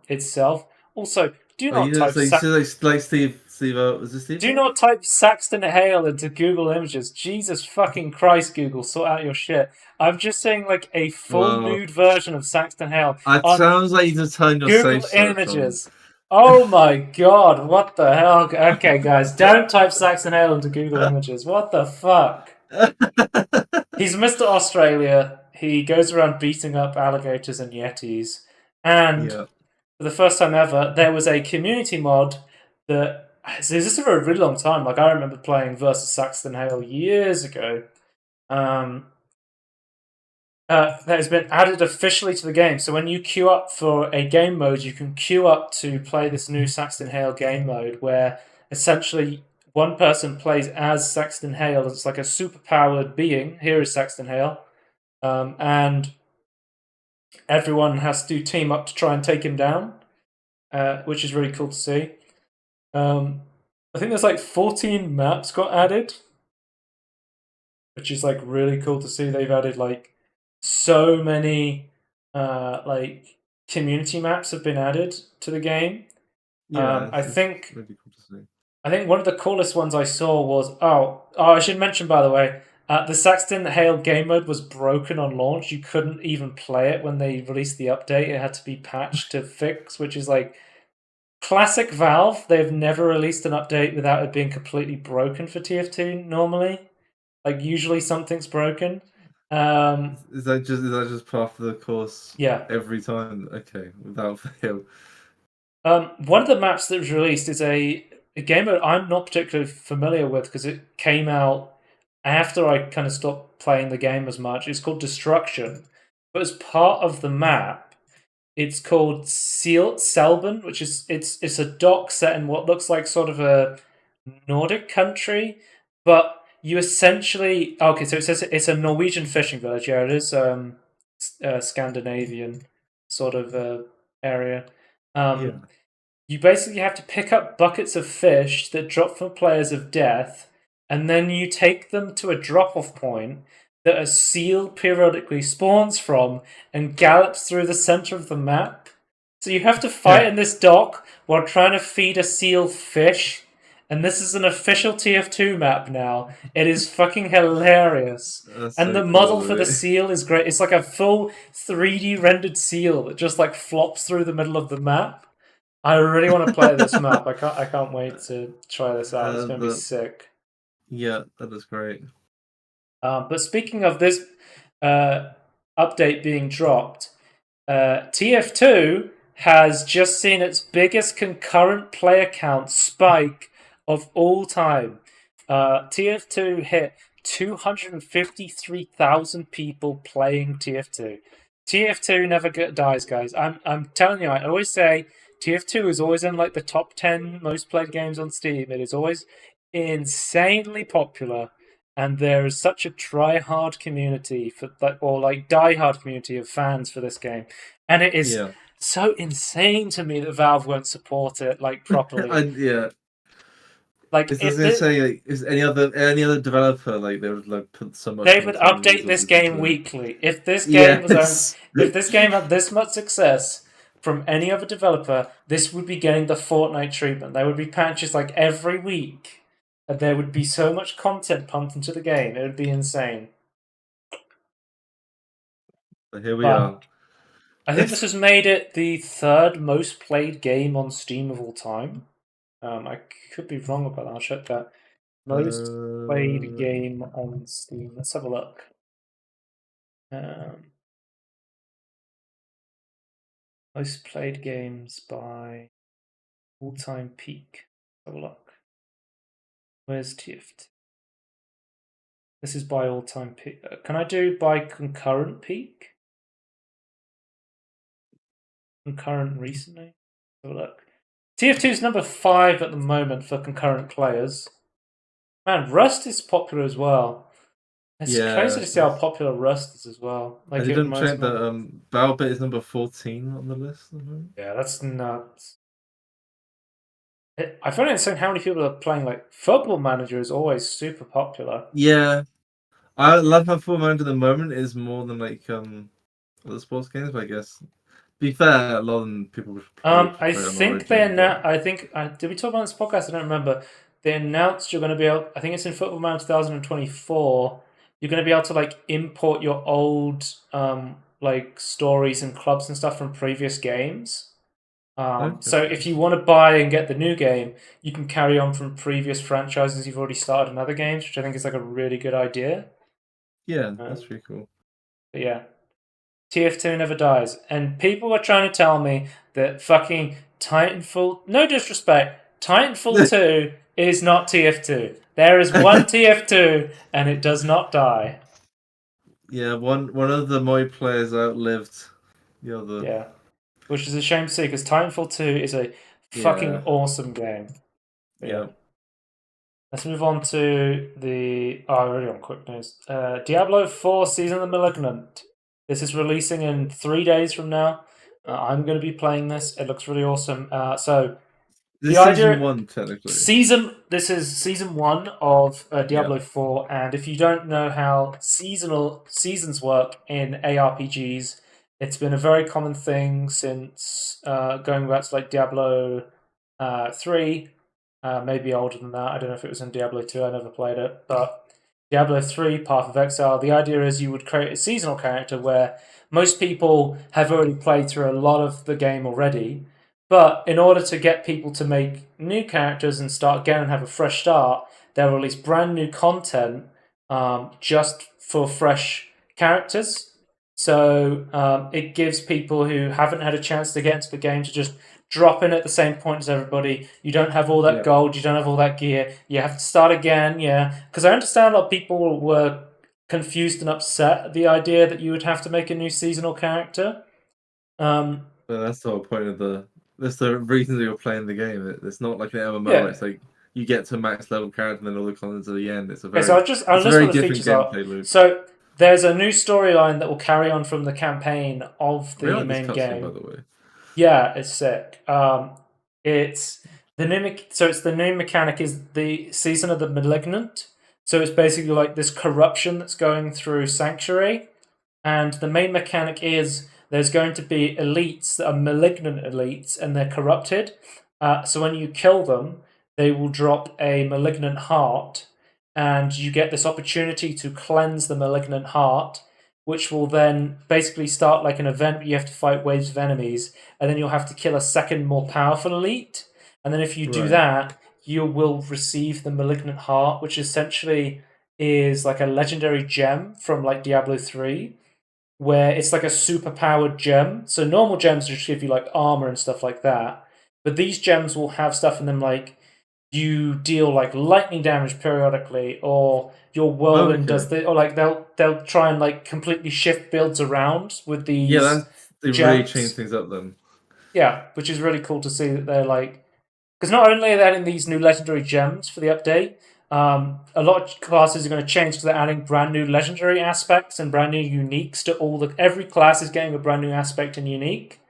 itself. Also, do Oh, you not know, type so you said like Steve. Was it Steve? do not type Saxton Hale into Google Images. Jesus fucking Christ, Google, sort out your shit. I'm just saying like a full Well, nude version of Saxton Hale it on sounds like you just turn your safe Google search on. Images. Oh my god, what the hell? Okay, guys, don't type Saxon Hale into Google Images. What the fuck? He's Mr. Australia. He goes around beating up alligators and yetis. And Yeah. for the first time ever, there was a community mod that. So this is for a really long time. Like, I remember playing versus Saxton Hale years ago. Um, that has been added officially to the game. So when you queue up for a game mode, you can queue up to play this new Saxton Hale game mode where essentially one person plays as Saxton Hale. It's like a superpowered being. Here is Saxton Hale. And everyone has to team up to try and take him down, which is really cool to see. I think there's like 14 maps got added, which is like really cool to see. They've added like so many like community maps have been added to the game. Yeah, I it's think really cool to see. I think one of the coolest ones I saw was I should mention, by the way, the Saxton Hale game mode was broken on launch. You couldn't even play it when they released the update. It had to be patched to fix, which is like classic Valve. They've never released an update without it being completely broken for TF2 normally. Like usually something's broken. Is that just part of the course Yeah. every time? Okay, without fail. One of the maps that was released is a game that I'm not particularly familiar with because it came out after I kind of stopped playing the game as much. It's called Destruction. But as part of the map, it's called Selben, which is it's a dock set in what looks like sort of a Nordic country, but you essentially okay. So it says it's a Norwegian fishing village. Yeah, it is. Scandinavian sort of area. Yeah. You basically have to pick up buckets of fish that drop from players of death, and then you take them to a drop-off point that a seal periodically spawns from and gallops through the center of the map. So you have to fight in this dock while trying to feed a seal fish. And this is an official TF2 map now. It is fucking hilarious. That's And so the model cool, for the really. seal is great. It's like a full 3D rendered seal that just like flops through the middle of the map. I really want to play this map. I can't wait to try this out. It's going to be That, sick. yeah, that is great. But speaking of this update being dropped, TF2 has just seen its biggest concurrent player count spike of all time. TF2 hit 253,000 people playing TF2. TF2 never dies, guys. I'm telling you, I always say TF2 is always in like the top 10 most played games on Steam. It is always insanely popular, and there is such a try-hard community for like, or like die-hard community of fans for this game, and it is Yeah. so insane to me that Valve won't support it like properly. Yeah. Like It's just if gonna it, say like, is any other developer like they would like put so much they more would time and update this resources game into it. weekly. If this game was Yes. if this game had this much success from any other developer, this would be getting the Fortnite treatment. There would be patches like every week, and there would be so much content pumped into the game. It would be insane. So here we But are. I think this has made it the third most played game on Steam of all time. I could be wrong about that. I'll check that. Most played game on Steam. Let's have a look. Most played games by all-time peak. Let's have a look. Where's TF2? This is by all-time peak. Can I do by concurrent peak? Concurrent recently? Let's have a look. TF2 is number 5 at the moment for concurrent players. Man, Rust is popular as well. It's crazy to see how popular Rust is as well. Like I it didn't most check that Battlebit is number 14 on the list. yeah, that's nuts. I find it insane how many people are playing. Like Football Manager is always super popular. Yeah. I love how Full Manager at the moment is more than like other sports games, but I guess to be fair, a lot of people would probably I prefer it on think they Origin, but... I think did we talk about this podcast? I don't remember. They announced you're going to be able. I think it's in Football Manager 2024. You're going to be able to like import your old like stories and clubs and stuff from previous games. So if you want to buy and get the new game, you can carry on from previous franchises you've already started in other games, which I think is like a really good idea. Yeah, that's pretty cool. But yeah, TF2 never dies. And people were trying to tell me that fucking Titanfall, no disrespect, Titanfall 2 is not TF2. There is one TF2 and it does not die. Yeah, one of the Moi players outlived the other. Yeah. Which is a shame to see because Titanfall 2 is a fucking awesome game. But yeah. Let's move on to the... Oh, already on quick news. Diablo 4 Season of the Malignant. This is releasing in 3 days from now. I'm going to be playing this. It looks really awesome. So this the is idea, season 1, technically. This is season 1 of Diablo 4, and if you don't know how seasons work in ARPGs, it's been a very common thing since going back to like Diablo 3, maybe older than that. I don't know if it was in Diablo 2, I never played it, but Diablo 3, Path of Exile, the idea is you would create a seasonal character where most people have already played through a lot of the game already, but in order to get people to make new characters and start again and have a fresh start, they'll release brand new content just for fresh characters. So it gives people who haven't had a chance to get into the game to just drop in at the same point as everybody. You don't have all that gold, you don't have all that gear, you have to start again, Because I understand a lot of people were confused and upset at the idea that you would have to make a new seasonal character. But that's the whole point of that's the reason that you're playing the game. It's not like an MMO where it's like you get to max level character and then all the contents at the end. It's a very, I'll list what the different features are. gameplay loop. So there's a new storyline that will carry on from the campaign of I really the like this main cutscene, by game. the way. Yeah, it's sick. It's the new so it's the new mechanic is the season of the malignant. So it's basically like this corruption that's going through Sanctuary, and the main mechanic is there's going to be elites that are malignant elites, and they're corrupted. So when you kill them, they will drop a malignant heart, and you get this opportunity to cleanse the malignant heart, which will then basically start like an event where you have to fight waves of enemies, and then you'll have to kill a second more powerful elite. And then if you do Right. that, you will receive the malignant heart, which essentially is like a legendary gem from like Diablo 3, where it's like a super powered gem. So normal gems just give you like armor and stuff like that. But these gems will have stuff in them like you deal like lightning damage periodically, or your whirlwind does Okay. the, or like they'll try and like completely shift builds around with Yeah, these they really changed gems. things up then. Yeah, which is really cool to see that they're like, because not only are they adding these new legendary gems for the update, a lot of classes are going to change because they're adding brand new legendary aspects and brand new uniques to all the. Every class is getting a brand new aspect and unique,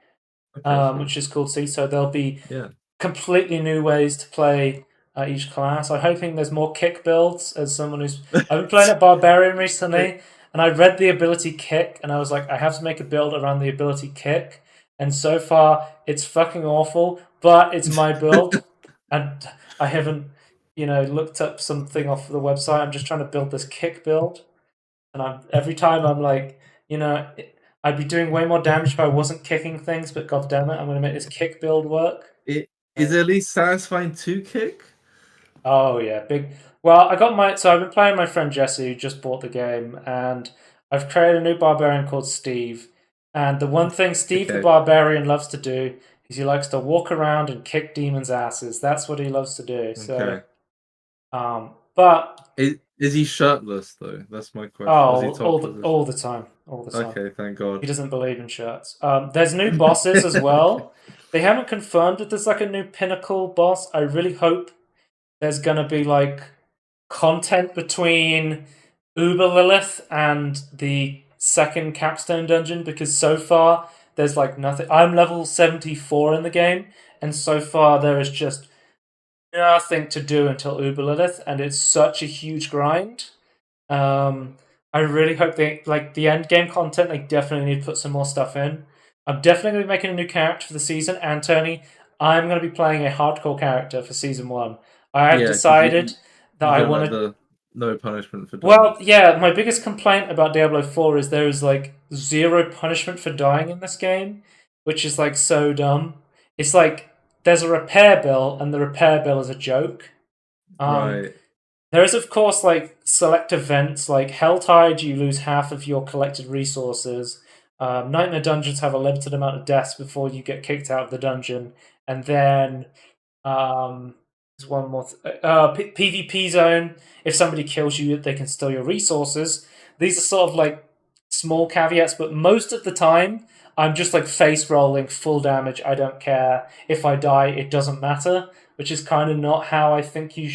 Okay, sweet. which is cool to see. So there'll be Yeah. completely new ways to play each class. I'm hoping there's more kick builds. As someone who's I've been playing at Barbarian recently, and I read the ability kick, and I was like, I have to make a build around the ability kick. And so far, it's fucking awful, but it's my build, and I haven't, looked up something off the website. I'm just trying to build this kick build, and every time I'm like, I'd be doing way more damage if I wasn't kicking things, but god damn it, I'm going to make this kick build work. It is at least satisfying to kick. Oh yeah, big. Well, so I've been playing my friend Jesse who just bought the game, and I've created a new barbarian called Steve. And the one thing Steve the Okay. barbarian loves to do is he likes to walk around and kick demons' asses. That's what he loves to do. So, Okay. but Is he shirtless though? That's my question. Or is he oh, topless? all the time, all the time. Okay, thank He God. doesn't believe in shirts. There's new bosses as Okay. well. They haven't confirmed that there's like a new pinnacle boss. I really hope there's gonna be like content between Uber Lilith and the second capstone dungeon, because so far there's like nothing. I'm level 74 in the game, and so far there is just nothing to do until Uber Lilith, and it's such a huge grind. I really hope they like the end game content. They definitely need to put some more stuff in. I'm definitely going to be making a new character for the season, and Tony, I'm going to be playing a hardcore character for season 1. I have Yeah, because decided that you I don't want like to. the no punishment for dying. Well, yeah, my biggest complaint about Diablo 4 is there is like zero punishment for dying in this game, which is like so dumb. It's like there's a repair bill, and the repair bill is a joke. Um, Right. there is, of course, like select events like Helltide, you lose half of your collected resources. Nightmare dungeons have a limited amount of deaths before you get kicked out of the dungeon, and then there's one more. PvP zone. If somebody kills you, they can steal your resources. These are sort of like small caveats, but most of the time, I'm just like face rolling full damage. I don't care if I die; it doesn't matter. Which is kind of not how I think you.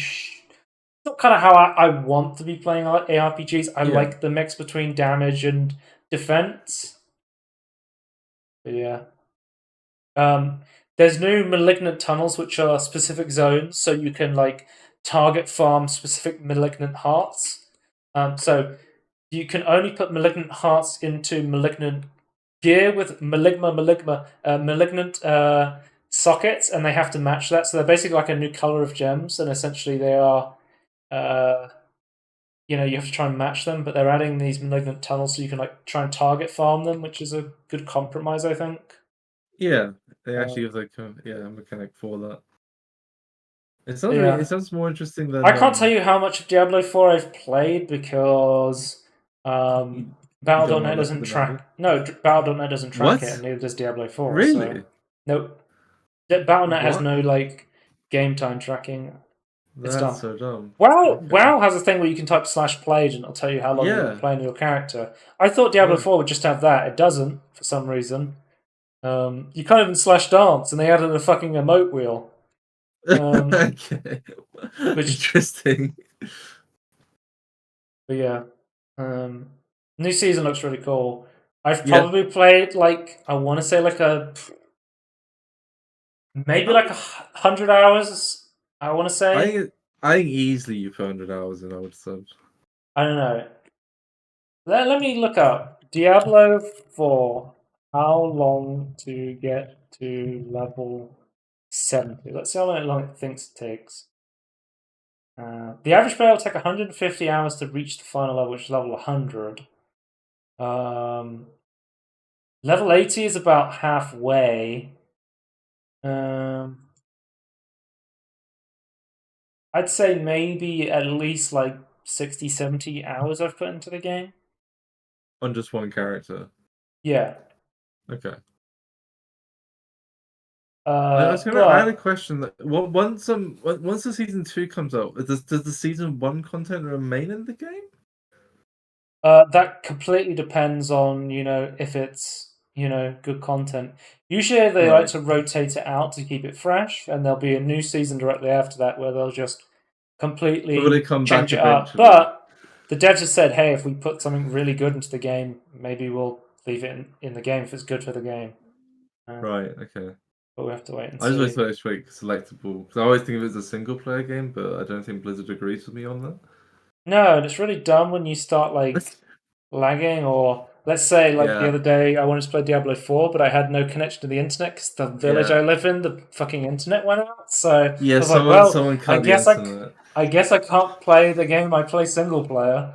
Not kind of how I want to be playing ARPGs. I Yeah. like the mix between damage and defense. But yeah. There's new malignant tunnels, which are specific zones, so you can like target farm specific malignant hearts. So you can only put malignant hearts into malignant gear with malignant sockets, and they have to match that. So they're basically like a new color of gems, and essentially they are, uh, you have to try and match them. But they're adding these malignant tunnels so you can like try and target farm them, which is a good compromise, I think. Yeah. They Uh, actually have like a mechanic for that. It yeah. sounds more interesting than I can't tell you how much of Diablo 4 I've played because you, you don't want Battle.net to look at doesn't the numbers. track. No, Battle.net doesn't track it, and What? neither does Diablo 4. So, Really? nope. Battle.net has What? no like game time tracking. It's That's dumb. so dumb. WoW, Okay. WoW has a thing where you can type /played and it'll tell you how long you've been Yeah. playing your character. I thought Diablo Right. 4 would just have that. It doesn't for some reason. You can't even /dance, and they added a fucking emote wheel. Okay. Which, Interesting. but yeah. New season looks really cool. I've Yeah, probably played like I want to say like maybe like 100 hours. I want to say. I think easily you put 100 hours in. I would say. I don't know. Let me look up Diablo 4. How long to get to level 70? Let's see how long it thinks it takes. The average player will take 150 hours to reach the final level, which is level 100. Level 80 is about halfway. I'd say maybe at least like 60, 70 hours I've put into the game. On just one character. Yeah. Okay. I had a But question that once the season 2 comes out, does the season 1 content remain in the game? that completely depends on, if it's, good content. Usually they like Right. to rotate it out to keep it fresh, and there'll be a new season directly after that where they'll just Or will it completely come change back it up. eventually? But the devs have said, hey, if we put something really good into the game, maybe we'll leave it in the game if it's good for the game. Right, okay. But we have to wait and I just always see. thought it's like selectable. Because I always think of it as a single player game, but I don't think Blizzard agrees with me on that. No, and it's really dumb when you start like lagging, or let's say like the Yeah, other day I wanted to play Diablo 4, but I had no connection to the internet because the village yeah. I live in, the fucking internet went out. So I Yeah, was like, well, someone I cut the guess internet. I guess I can't play the game I play single player,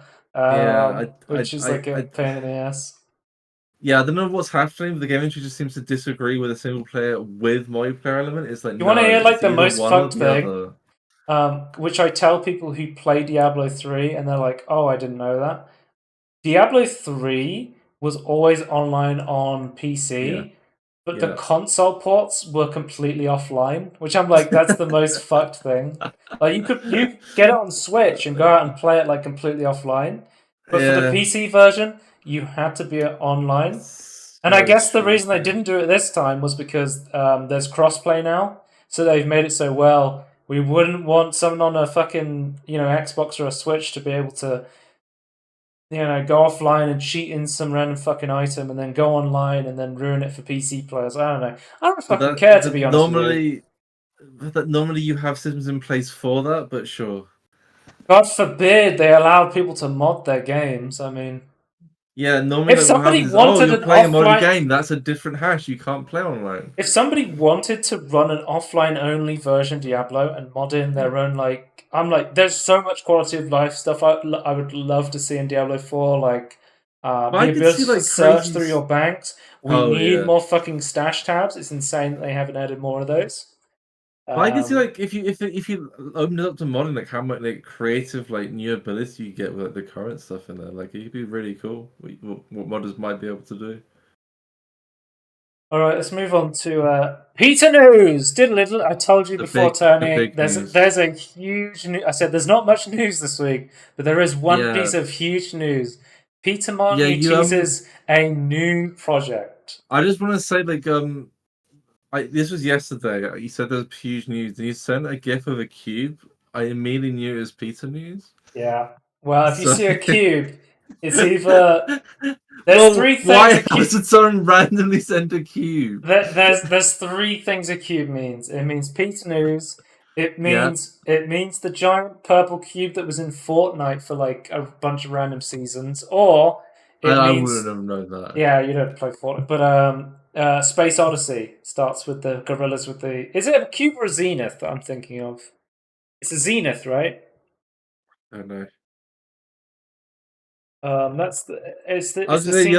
Yeah, which is like a pain in the ass. yeah, I don't know what's happening, but the game industry just seems to disagree with a single player with multiplayer element. It's like, You want to no, hear like it's the either most one or fucked the thing? other. Which I tell people who play Diablo 3, and they're like, oh, I didn't know that. Diablo 3 was always online on Yeah, PC, but the yeah. console ports were completely offline, which I'm like, that's the most fucked thing. Like you get it on Switch and go out and play it like completely offline, but for the Yeah, PC version, you had to be online. And I so guess the reason they cheeky. didn't do it this time was because there's crossplay now, so they've made it so well. We wouldn't want someone on a fucking Xbox or a Switch to be able to go offline and cheat in some random fucking item and then go online and then ruin it for PC players. I don't know. I don't But fucking care, to that be honest with you. normally you have systems in place for that, but sure. God forbid they allow people to mod their games. I mean, Yeah, normally if like what somebody happens is, oh, wanted you're an playing a modded offline, game, that's a different hash, you can't play online. if somebody wanted to run an offline only version Diablo and mod in their own, like, I'm like, there's so much quality of life stuff I would love to see in Diablo 4, like But I the could ability see to like search crazy. through your banks. We Oh need yeah. more fucking stash tabs. It's insane that they haven't added more of those. But I can see Um, like if you open it up to modding, like how much like creative like new ability you get with like the current stuff in there. Like it could be really cool. What modders might be able to do. all right, let's move on to Peter News. Diddle. I told you before, The Tony. big There's news. there's a huge. I said there's not much news this week, but there is one Yeah, piece of huge news. Peter yeah. Molyneux You teases a new project. I just want to say like this was yesterday. You said there's huge news, and you sent a GIF of a cube. I immediately knew it was Peter news. Yeah. Well, if you So, see a cube, it's either there's well, three things a why cube. else would someone randomly send a cube? There's three things a cube means. It means Peter News. Yeah, It means the giant purple cube that was in Fortnite for like a bunch of random seasons, or it I wouldn't means have known that. yeah, you don't play Fortnite, but Space Odyssey starts with the gorillas with the. Is it a cube or a zenith that I'm thinking of? It's a zenith, right? I don't know. That's the I it's was the gonna say scene.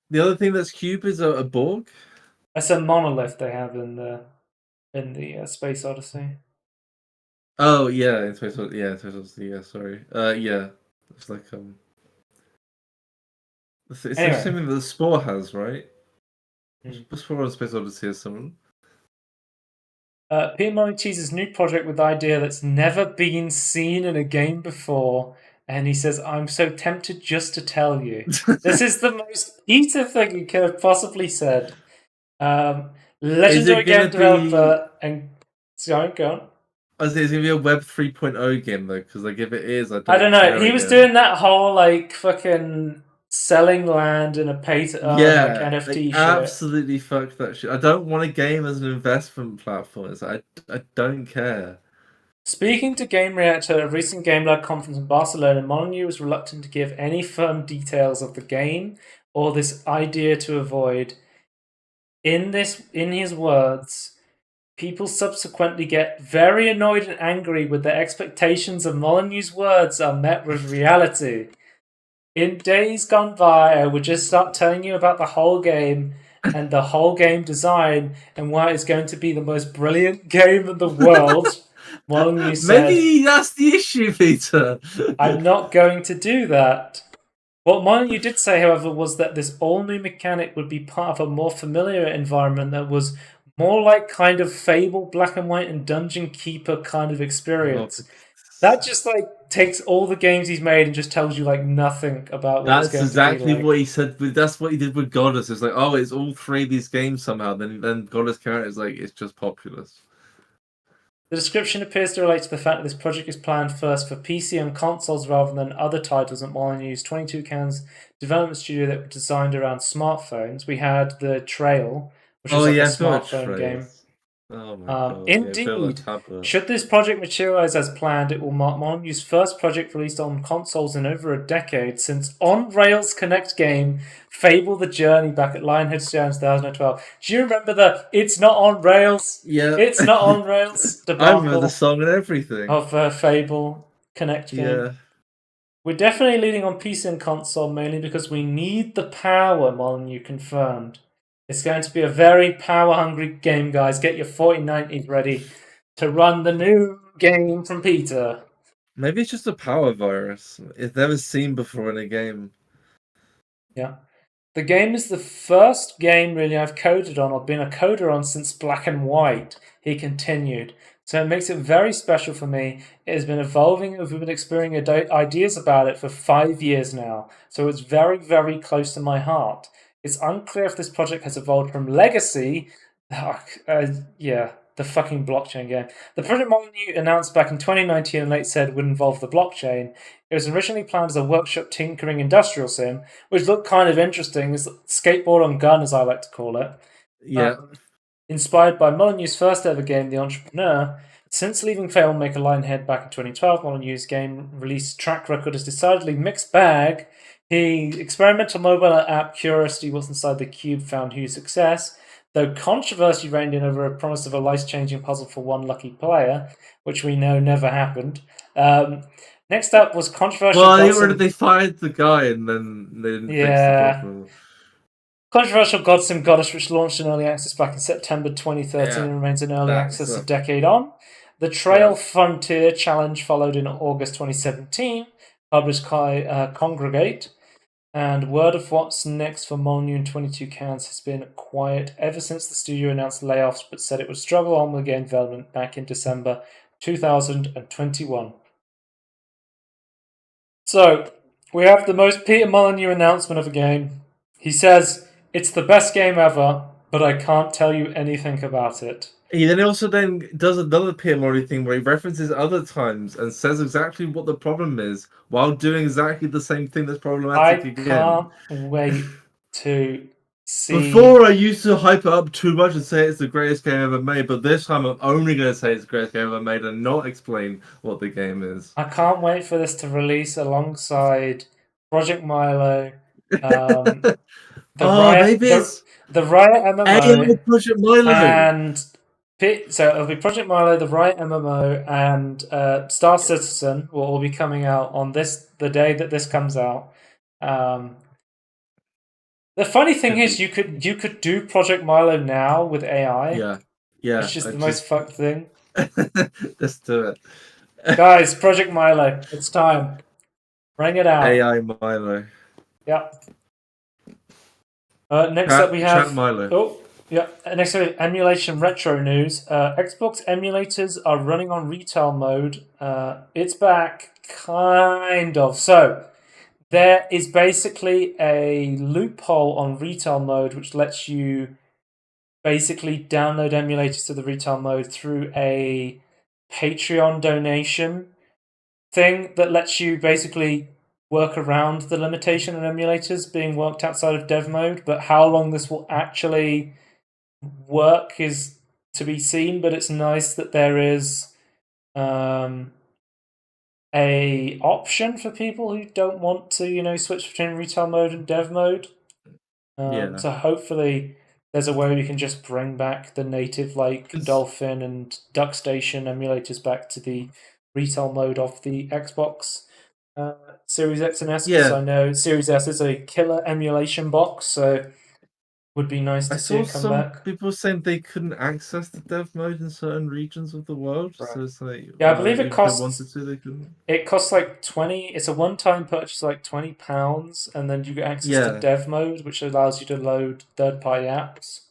the other thing that's cube is a Borg. It's a monolith they have in the Space Odyssey. Oh yeah, in Space Odyssey, yeah, sorry. Yeah, it's like it's like Anyway. something that the Spore has, right? Hmm. The Spore on Space Odyssey has someone. Peter Molyneux teases new project with idea that's never been seen in a game before, and he says, "I'm so tempted just to tell you." This is the most Peter thing he could have possibly said. Is it Legendary game gonna be? developer and sorry, go on. I was saying it's gonna be a Web 3.0 game though, because like if it is, I I don't don't know. care He was again. doing that whole like fucking selling land in a pay-to-earn like Yeah, like NFT shit. absolutely fuck that shit. I don't want a game as an investment platform. I don't care. Speaking to Game Reactor at a recent Game Lab conference in Barcelona, Molyneux was reluctant to give any firm details of the game or this idea to avoid. In his words, people subsequently get very annoyed and angry with their expectations of Molyneux's words are met with reality. In days gone by, I would just start telling you about the whole game and the whole game design and why it's going to be the most brilliant game in the world. Molyneux said, Maybe that's the issue, Peter. I'm not going to do that. What Molyneux did say, however, was that this all-new mechanic would be part of a more familiar environment that was more like kind of Fable, Black and White, and Dungeon Keeper kind of experience. That just like takes all the games he's made and just tells you like nothing about what it's That's going to be exactly like. what he said. That's what he did with Goddess. It's like, oh, it's all three of these games somehow. Then Goddess character is like, it's just populous. The description appears to relate to the fact that this project is planned first for PC and consoles rather than other titles at Molyneux's 22 Cans development studio that were designed around smartphones. We had the Trail, which was Oh like a yeah, I've got smartphone game. Trails. Oh my god, yeah, build a Indeed, tablet. should this project materialize as planned, it will mark Molyneux's first project released on consoles in over a decade since On Rails Connect game Fable the Journey back at Lionhead Studios in 2012. Do you remember the "It's not on Rails, Yeah, it's not on Rails" I remember the debacle song and everything. of Fable Connect game? Yeah, We're definitely leading on PC and console mainly because we need the power, Molyneux confirmed. It's going to be a very power-hungry game, guys. Get your 4090s ready to run the new game from Peter. maybe it's just a power virus. It's never seen before in a game. Yeah. The game is the first game really I've coded on or been a coder on since Black and White, he continued. So it makes it very special for me. It has been evolving, we've been exploring ideas about it for 5 years now. So it's very, very close to my heart. It's unclear if this project has evolved from Legacy, the fucking blockchain game. The project Molyneux announced back in 2019 and later said would involve the blockchain. It was originally planned as a workshop tinkering industrial sim, which looked kind of interesting. It's skateboard on gun, as I like to call it. Yeah, Inspired by Molyneux's first ever game, The Entrepreneur. Since leaving Filmmaker Lionhead back in 2012, Molyneux's game release track record is decidedly mixed bag. His experimental mobile app Curiosity What's Inside the Cube found huge success, though controversy reigned in over a promise of a life-changing puzzle for one lucky player, which we know never happened. Next up was controversial. well, I think they fired the guy and then they didn't fix the problem. Controversial Godsim Goddess, which launched in early access back in September 2013 and remains in early access a decade on. The Trail Frontier Challenge followed in August 2017, published by Congregate. And word of what's next for Molyneux and 22 Cans has been quiet ever since the studio announced layoffs but said it would struggle on with game development back in December 2021. So, we have the most Peter Molyneux announcement of a game. He says, it's the best game ever, but I can't tell you anything about it. He then also does another PMOD thing where he references other times and says exactly what the problem is while doing exactly the same thing that's problematic again. I can't wait to see. Before I used to hype it up too much and say it's the greatest game ever made, but this time I'm only going to say it's the greatest game ever made and not explain what the game is. I can't wait for this to release alongside Project Milo. The Riot MMO Project Milo. And so it'll be Project Milo, the Riot MMO, and Star Citizen will all be coming out on the day that this comes out. The funny thing is, you could do Project Milo now with AI. Yeah. It's just the most fucked thing. Let's do it, guys. Project Milo, it's time. Bring it out. AI Milo. Yep. Next up we have Milo. Next up, Emulation Retro news. Xbox emulators are running on retail mode. It's back, kind of. So, there is basically a loophole on retail mode which lets you basically download emulators to the retail mode through a Patreon donation thing that lets you basically work around the limitation in emulators being worked outside of dev mode, but how long this will actually work is to be seen. But it's nice that there is a option for people who don't want to, switch between retail mode and dev mode. So hopefully there's a way we can just bring back the native Dolphin and DuckStation emulators back to the retail mode of the Xbox Series X and S, because I know Series S is a killer emulation box, so would be nice to see it come back. Some people saying they couldn't access the dev mode in certain regions of the world, right. So it's like, I believe it costs. If they wanted to, they couldn't. It costs like 20. It's a one-time purchase, like £20, and then you get access to dev mode, which allows you to load third-party apps.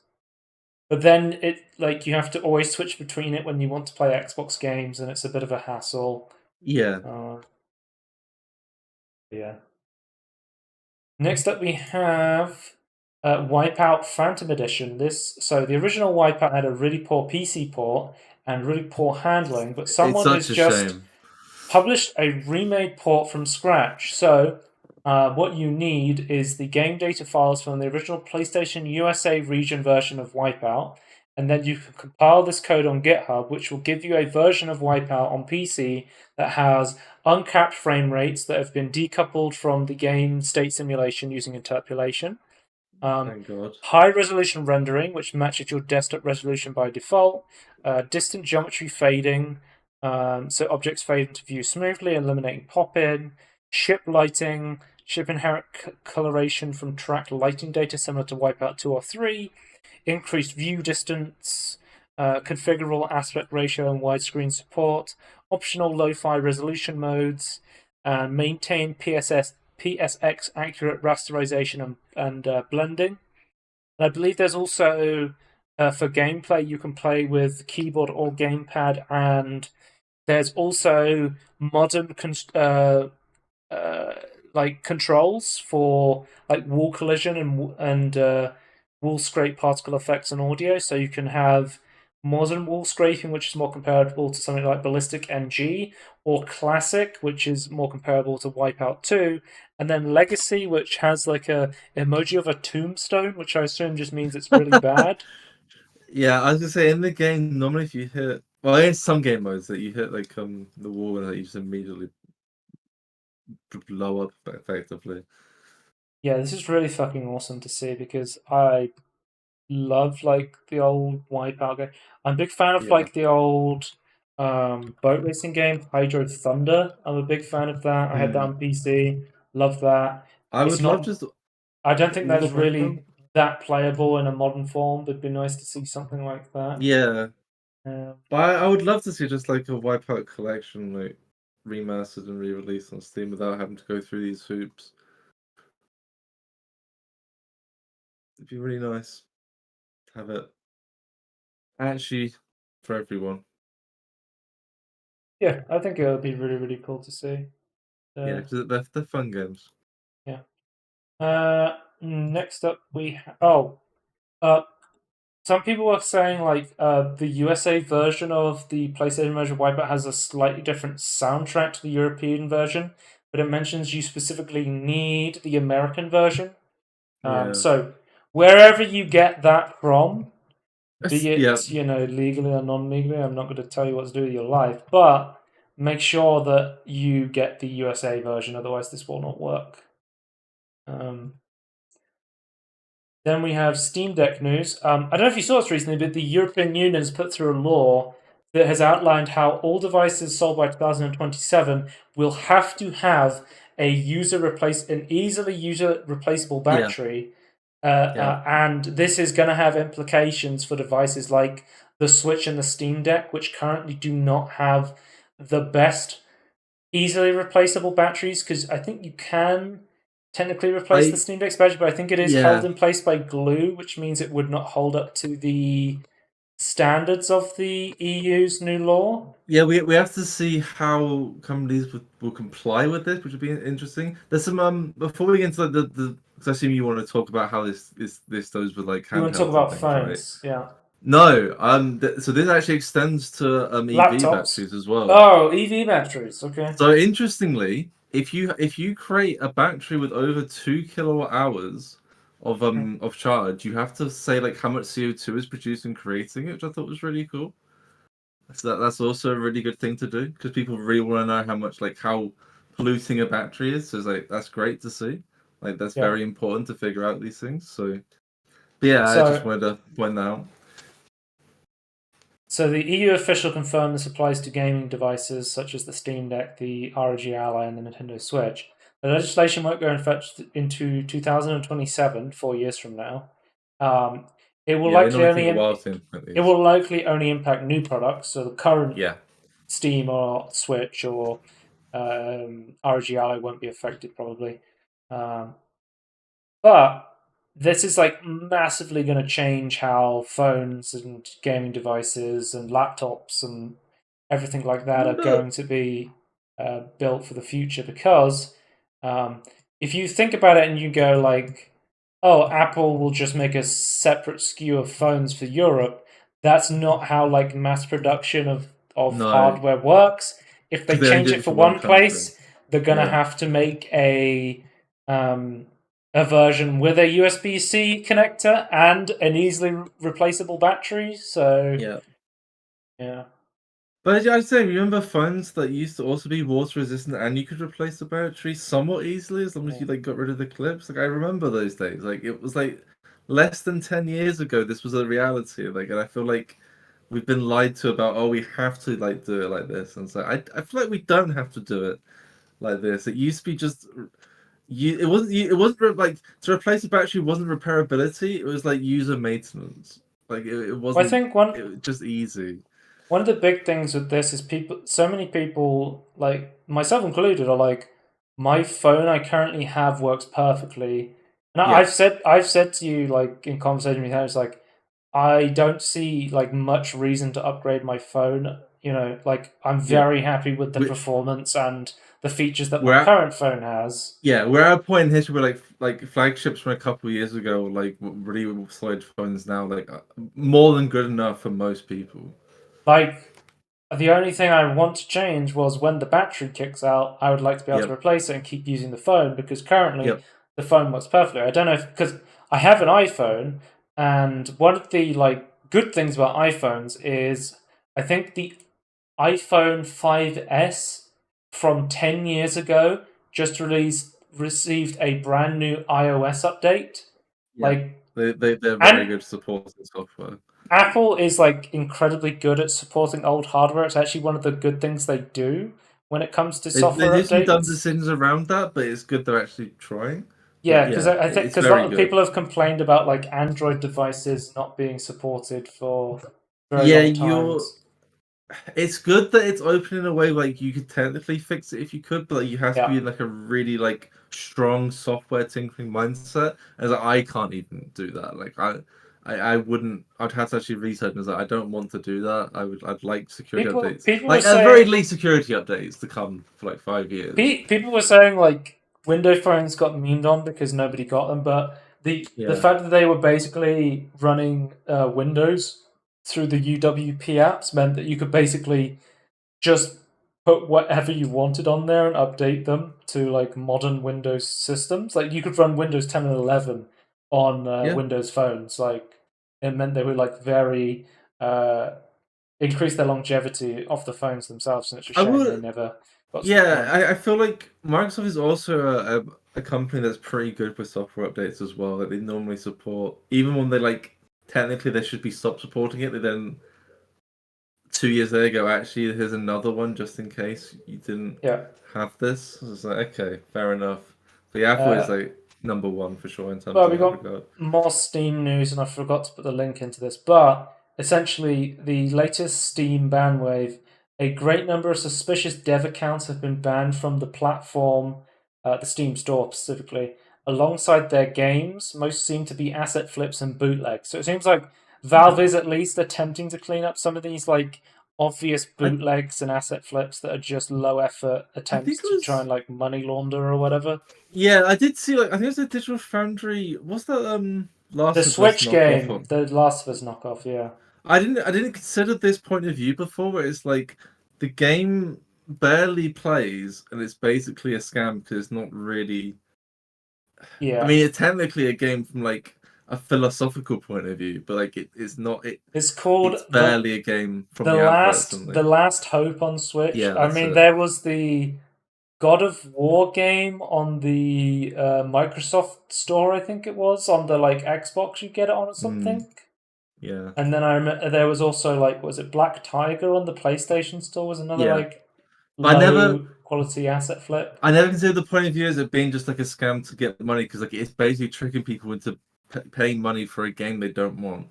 But then you have to always switch between it when you want to play Xbox games, and it's a bit of a hassle. Yeah. Next up, we have Wipeout Phantom Edition. So the original Wipeout had a really poor PC port and really poor handling, but someone has just published a remade port from scratch. So what you need is the game data files from the original PlayStation USA region version of Wipeout, and then you can compile this code on GitHub, which will give you a version of Wipeout on PC that has uncapped frame rates that have been decoupled from the game state simulation using interpolation. Thank God. High resolution rendering, which matches your desktop resolution by default. Distant geometry fading, so objects fade into view smoothly, eliminating pop-in. Ship lighting, ship inherent coloration from tracked lighting data similar to Wipeout 2 or 3. Increased view distance, configurable aspect ratio and widescreen support. Optional lo-fi resolution modes, and maintain PSX accurate rasterization and blending. And I believe there's also, for gameplay, you can play with keyboard or gamepad, and there's also modern controls for wall collision and wall scrape particle effects and audio. So you can have modern wall scraping, which is more comparable to something like Ballistic NG, or Classic, which is more comparable to Wipeout 2, and then Legacy, which has a emoji of a tombstone, which I assume just means it's really bad. Yeah, I was gonna say, in the game, normally if you hit, in some game modes that you hit the wall and you just immediately blow up effectively. Yeah, this is really fucking awesome to see, because I love the old Wipeout game. I'm a big fan of the old boat racing game, Hydro Thunder. I'm a big fan of that. I had that on PC. Love that. I don't think that's really that playable in a modern form. It'd be nice to see something like that. Yeah. But I would love to see just a Wipeout collection remastered and re-released on Steam without having to go through these hoops. It'd be really nice to have it actually for everyone. Yeah, I think it would be really, really cool to see. Yeah, because they're fun games. Yeah. Next up, some people were saying the USA version of the PlayStation version of Wipeout has a slightly different soundtrack to the European version, but it mentions you specifically need the American version. So wherever you get that from, be it legally or non-legally, I'm not going to tell you what to do with your life, but make sure that you get the USA version, otherwise this will not work. Then we have Steam Deck news. I don't know if you saw this recently, but the European Union has put through a law that has outlined how all devices sold by 2027 will have to have an easily user replaceable battery. And this is going to have implications for devices like the Switch and the Steam Deck, which currently do not have the best easily replaceable batteries, because I think you can technically replace the Steam Deck's battery, but I think it is held in place by glue, which means it would not hold up to the standards of the EU's new law. Yeah, we have to see how companies will comply with this, which would be interesting. There's some before we get into the because I assume you want to talk about how this goes with handhelds. You want to talk about phones, right? Yeah. No, so this actually extends to EV batteries as well. Oh, EV batteries, okay. So interestingly, if you create a battery with over 2 kilowatt hours of charge, you have to say like how much CO2 is produced in creating it, which I thought was really cool. So that's also a really good thing to do because people really want to know how much like how polluting a battery is. So it's like that's great to see. Like that's Yeah. very important to figure out these things. So but yeah, I just So wanted to point that out. So the EU official confirmed this applies to gaming devices such as the Steam Deck, the ROG Ally, and the Nintendo Switch. The legislation won't go in effect into 2027, 4 years from now. Um, it will Yeah, they likely normally take only a while to implement it these. will likely only impact new products. So the current Yeah. Steam or Switch or ROG Ally won't be affected probably. Um, but this is like massively going to change how phones and gaming devices and laptops and everything like I that are wonder. going to be built for the future because um, if you think about it and you go like, oh, Apple will just make a separate SKU of phones for Europe, that's not how like mass production of No, hardware works. If they because they only change did it it for for one one country. place, they're gonna Yeah. have to make um, a version with a USB-C connector and an easily replaceable battery. So Yeah. yeah, But I'd say, remember phones that used to also be water resistant and you could replace the battery somewhat easily as long as yeah. you like got rid of the clips? Like I remember those days. Like it was like less than 10 years ago this was a reality. Like and I feel like we've been lied to about oh we have to like do it like this. And so I feel like we don't have to do it like this. It used to be just like to replace a battery wasn't repairability, it was like user maintenance. Like it Well, I wasn't think one it was just easy. one of the big things with this is people. So many people, like myself included, are like, my phone I currently have works perfectly, and Yeah. I've said to you like in conversation with you, it's like I don't see like much reason to upgrade my phone. You know, like I'm Yeah. very happy with the We, performance and the features that my we're at current phone has. yeah, we're at a point in history where like flagships from a couple of years ago, like really solid phones now, like more than good enough for most people. Like the only thing I want to change was when the battery kicks out, I would like to be able to Yep, replace it and keep using the phone because currently yep, the phone works perfectly. I don't know if because I have an iPhone, and one of the like good things about iPhones is I think the iPhone 5S from 10 years ago just received a brand new iOS update. yeah. Like They're very and good supporting software. Apple is like incredibly good at supporting old hardware. It's actually one of the good things they do when it comes to They software do some dumb updates. decisions around that, but it's good they're actually trying. But Yeah, because yeah, I think it's because a lot very of good. people have complained about like Android devices not being supported for very Yeah, long you're times. it's good that it's open in a way like you could technically fix it if you could, but like, you have to be Yeah, in like a really like strong software tinkering mindset. As like, I can't even do that. Like I wouldn't. I'd have to actually research and like, I don't want to do that. I'd like security updates, people were like at the very saying least security updates to come for like 5 years. people were saying like Windows phones got memed on because nobody got them, but the Yeah, fact that they were basically running Windows through the UWP apps meant that you could basically just put whatever you wanted on there and update them to like modern Windows systems. Like you could run Windows 10 and 11 on yeah. Windows phones. Like it meant they were like very uh, increase their longevity of the phones themselves, and it's a I shame they would. never got to the Yeah, point. I feel like Microsoft is also a company that's pretty good with software updates as well. Like they normally support, even when they like technically they should be stopped supporting it. They then 2 years later go, actually, here's another one just in case you didn't Yeah. have this. So it's like okay, fair enough. But yeah, Apple is Uh, like number one for sure in terms Well, of we that got regard. more Steam news, and I forgot to put the link into this. But essentially, the latest Steam ban wave, a great number of suspicious dev accounts have been banned from the platform, the Steam store specifically. Alongside their games, most seem to be asset flips and bootlegs. So it seems like Valve Hmm. is at least attempting to clean up some of these like obvious I bootlegs and asset flips that are just low effort I think attempts it to try was and like money launder or whatever. yeah, I did see like I think it was a Digital Foundry. What's that The Last of Us Switch knockoff game, on? the Last of Us knockoff, yeah. I didn't consider this point of view before, where it's like the game barely plays, and it's basically a scam because it's not really. I Yeah, mean, it's technically a game from like a philosophical point of view, but like it's not. it's called It's barely a game from the the adverts and the things. last hope on Switch. Yeah, I that's mean, it. there was the God of War game on the Microsoft Store, I think it was, on the like Xbox. You get it on or Mm, something. yeah, And then I remember there was also like, was it Black Tiger on the PlayStation Store? Was another yeah. like But low quality asset flip. I never considered the point of view as it being just like a scam to get money because like it's basically tricking people into paying money for a game they don't want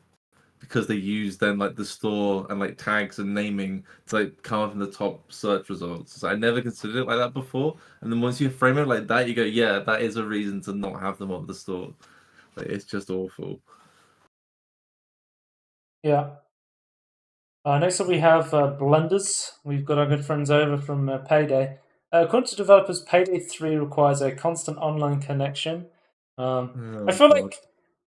because they use then like the store and like tags and naming to like come up in the top search results. So I never considered it like that before. And then once you frame it like that, you go, yeah, that is a reason to not have them on the store. Like it's just awful. Yeah. Next up, we have Blunders. We've got our good friends over from Payday. According to developers, Payday 3 requires a constant online connection. I Oh feel god. like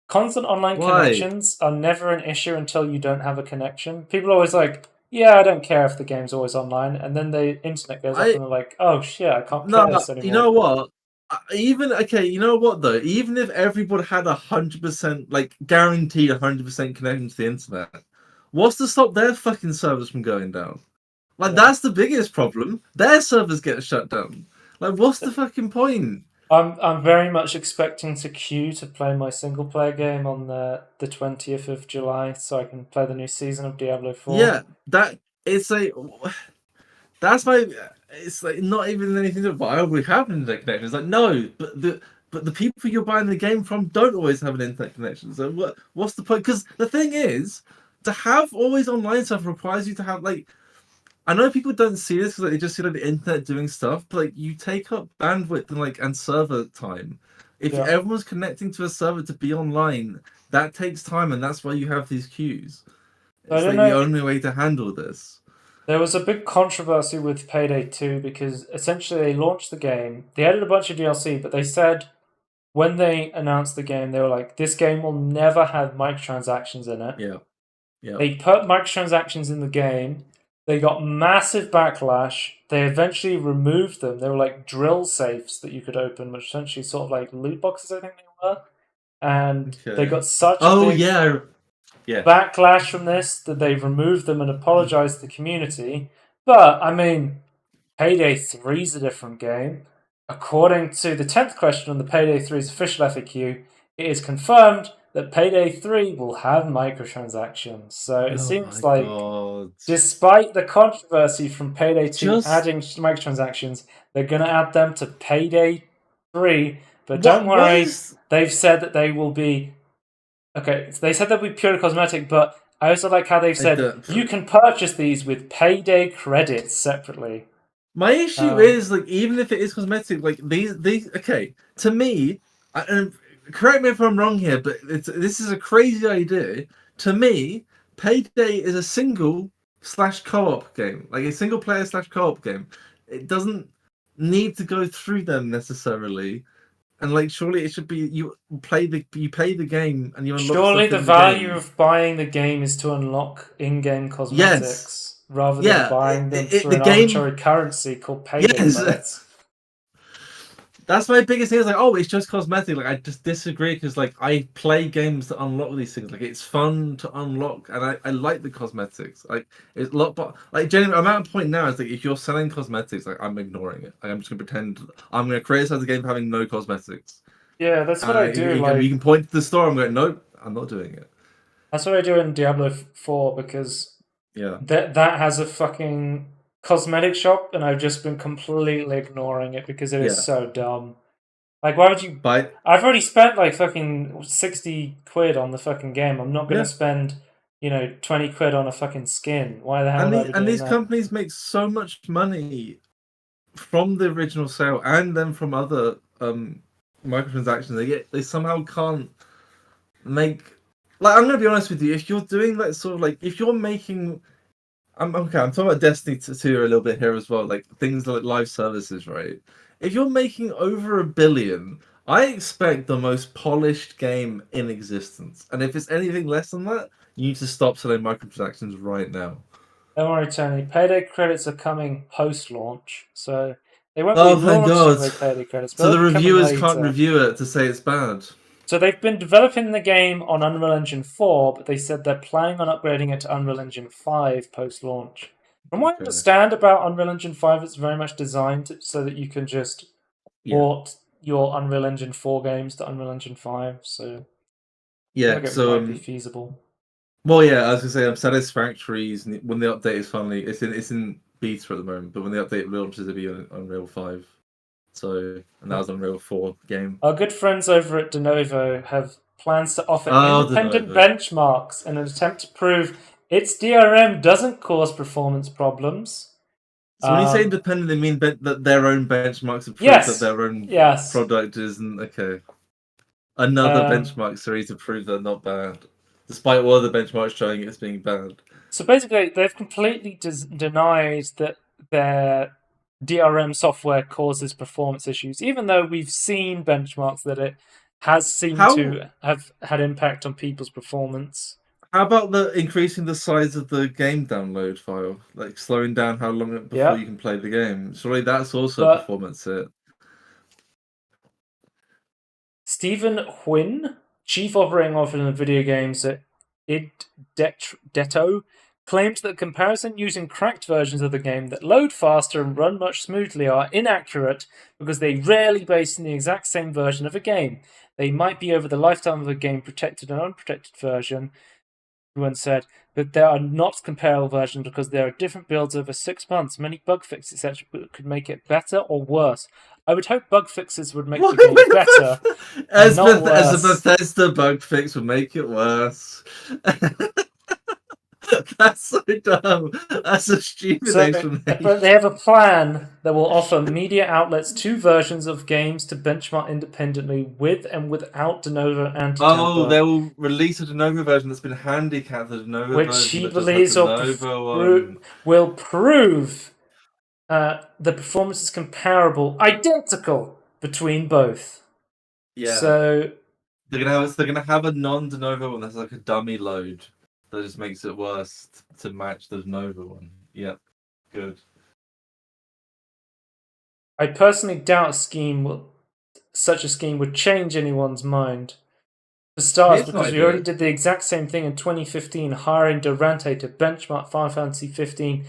constant online Why? connections are never an issue until you don't have a connection. People are always like, yeah, I don't care if the game's always online. And then the internet goes off I and they're like, oh shit, I can't play No, this you anymore. know what? Even okay, you know what though? Even if everybody had 100% like guaranteed 100% connection to the internet, what's to stop their fucking servers from going down? Like Yeah. that's the biggest problem. Their servers get shut down. Like what's the fucking point? I'm very much expecting to queue to play my single player game on the 20th of July so I can play the new season of Diablo 4. Yeah, that it's like that's my. It's like not even anything that why we have an internet connection. It's like no, but the people you're buying the game from don't always have an internet connection. So what's the point? Because the thing is, to have always online stuff requires you to have like. I know people don't see this because like, they just see like the internet doing stuff, but like you take up bandwidth and like and server time. If Yeah. everyone's connecting to a server to be online, that takes time, and that's why you have these queues. So I It's don't like the know. only way to handle this. There was a big controversy with Payday 2 because essentially they launched the game. They added a bunch of DLC, but they said when they announced the game, they were like, this game will never have microtransactions in it. Yeah, yeah. They put microtransactions in the game. They got massive backlash. They eventually removed them. They were like drill safes that you could open, which essentially sort of like loot boxes, I think they were. And they Okay. got such a Oh big yeah, yeah. backlash from this that they removed them and apologized to the community. But, I mean, Payday 3 is a different game. According to the 10th question on the Payday 3's official FAQ, it is confirmed that Payday 3 will have microtransactions. So it Oh seems my like, god. despite the controversy from Payday 2 Just adding microtransactions, they're going to add them to Payday 3. But don't what worry, is they've said that they will be. Okay, they said they'll be purely cosmetic, but I also like how they've like said you can purchase these with Payday credits separately. my issue Um, is like even if it is cosmetic, like these okay to me. And correct me if I'm wrong here, but this is a crazy idea. To me, Payday is a single slash co-op game, like a single player slash co-op game. It doesn't need to go through them necessarily. And like, surely it should be you pay the game and you unlock Surely stuff the in the value game. of buying the game is to unlock in-game Yes, cosmetics rather than yeah, buying them through the an game. arbitrary currency called Payday Yes, credits. that's my biggest thing. Is like, oh, it's just cosmetic. Like, I just disagree because like I play games to unlock these things. Like, it's fun to unlock, and I like the cosmetics. Like, it's a lot, but like, genuinely, I'm at a point now. It's like if you're selling cosmetics, like I'm ignoring it. Like, I'm just gonna pretend I'm gonna criticize the game for having no cosmetics. Yeah, that's what I do. You Like can point to the store. I'm going, nope, I'm not doing it. that's what I do in Diablo 4 because Yeah, that has a fucking cosmetic shop, and I've just been completely ignoring it because it is yeah. so dumb. Like, why would you? But I've already spent like fucking 60 quid on the fucking game. I'm not gonna yeah, spend, 20 quid on a fucking skin. Why the hell would I be and doing these that? companies make so much money from the original sale and then from other microtransactions. They somehow can't make like I'm gonna be honest with you. If you're doing that sort of like if you're making I'm okay. I'm talking about Destiny 2 a little bit here as well. Like things like live services, right? If you're making over 1 billion, I expect the most polished game in existence. And if it's anything less than that, you need to stop selling microtransactions right now. Don't worry, Tony. Payday credits are coming post-launch, so they won't be Oh, thank launching God. with payday credits, but So they'll the be coming reviewers can't later. review it to say it's bad. So they've been developing the game on Unreal Engine 4, but they said they're planning on upgrading it to Unreal Engine 5 post-launch. From what I Okay. understand about Unreal Engine 5, it's very much designed so that you can just Yeah. port your Unreal Engine 4 games to Unreal Engine 5, so I feel Yeah. like it So might be feasible. well, yeah. I was gonna say, Satisfactory's when the update is finally it's in beta at the moment, but when the update launches, it'll be on Unreal 5. So and that was Unreal 4 game. Our good friends over at Denuvo have plans to offer Oh, the independent Nova. benchmarks in an attempt to prove its DRM doesn't cause performance problems. So when you say Um, independent, they mean that their own benchmarks to prove that yes, their own yes. product isn't okay. Another Um, benchmark series to prove they're not bad, despite all the benchmarks showing it's being bad. so basically, they've completely denied that their DRM software causes performance issues, even though we've seen benchmarks that it has seemed How to have had impact on people's performance. how about the increasing the size of the game download file, like slowing down how long before Yeah, you can play the game? Surely that's also a but performance hit. Stephen Huynh, chief operating officer of video games at Deto, claims that comparison using cracked versions of the game that load faster and run much smoothly are inaccurate because they rarely base on the exact same version of a game. They might be over the lifetime of a game protected and unprotected version, everyone said, but there are not comparable versions because there are different builds over 6 months. Many bug fixes, etc., could make it better or worse. I would hope bug fixes would make Why the game would better and not as a worse. Bethesda bug fix would make it worse? That's so dumb. That's a stupid So, explanation. but they have a plan that will offer media outlets two versions of games to benchmark independently with and without de novo Oh, anti-tamper, they'll release a de novo version that's been handicapped, the de novo which version he that just has believes de novo will prove the performance is comparable, identical between both. Yeah. So, They're gonna have a non de novo one that's like a dummy load that just makes it worse to match the de novo one. Yep. Good. I personally doubt such a scheme would change anyone's mind. For starters, Here's an because we already idea. did the exact same thing in 2015, hiring Durante to benchmark Final Fantasy 15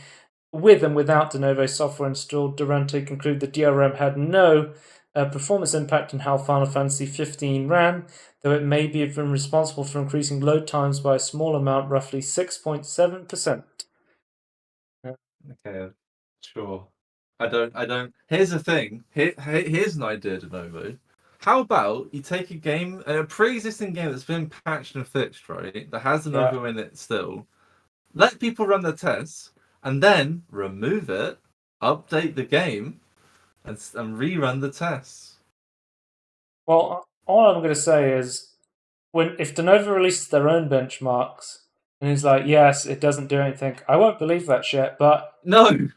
with and without de novo software installed. Durante concluded the DRM had no performance impact on how Final Fantasy 15 ran, though it may be been responsible for increasing load times by a small amount, roughly 6.7%. Okay, sure. I don't. Here's the thing. Here's an idea, de novo. How about you take a pre-existing game that's been patched and fixed, right? That has de Yeah. novo in it still. Let people run the tests, and then remove it, update the game, and rerun the tests. Well, all I'm going to say is, if de novo releases their own benchmarks and is like, yes, it doesn't do anything, I won't believe that shit. But No.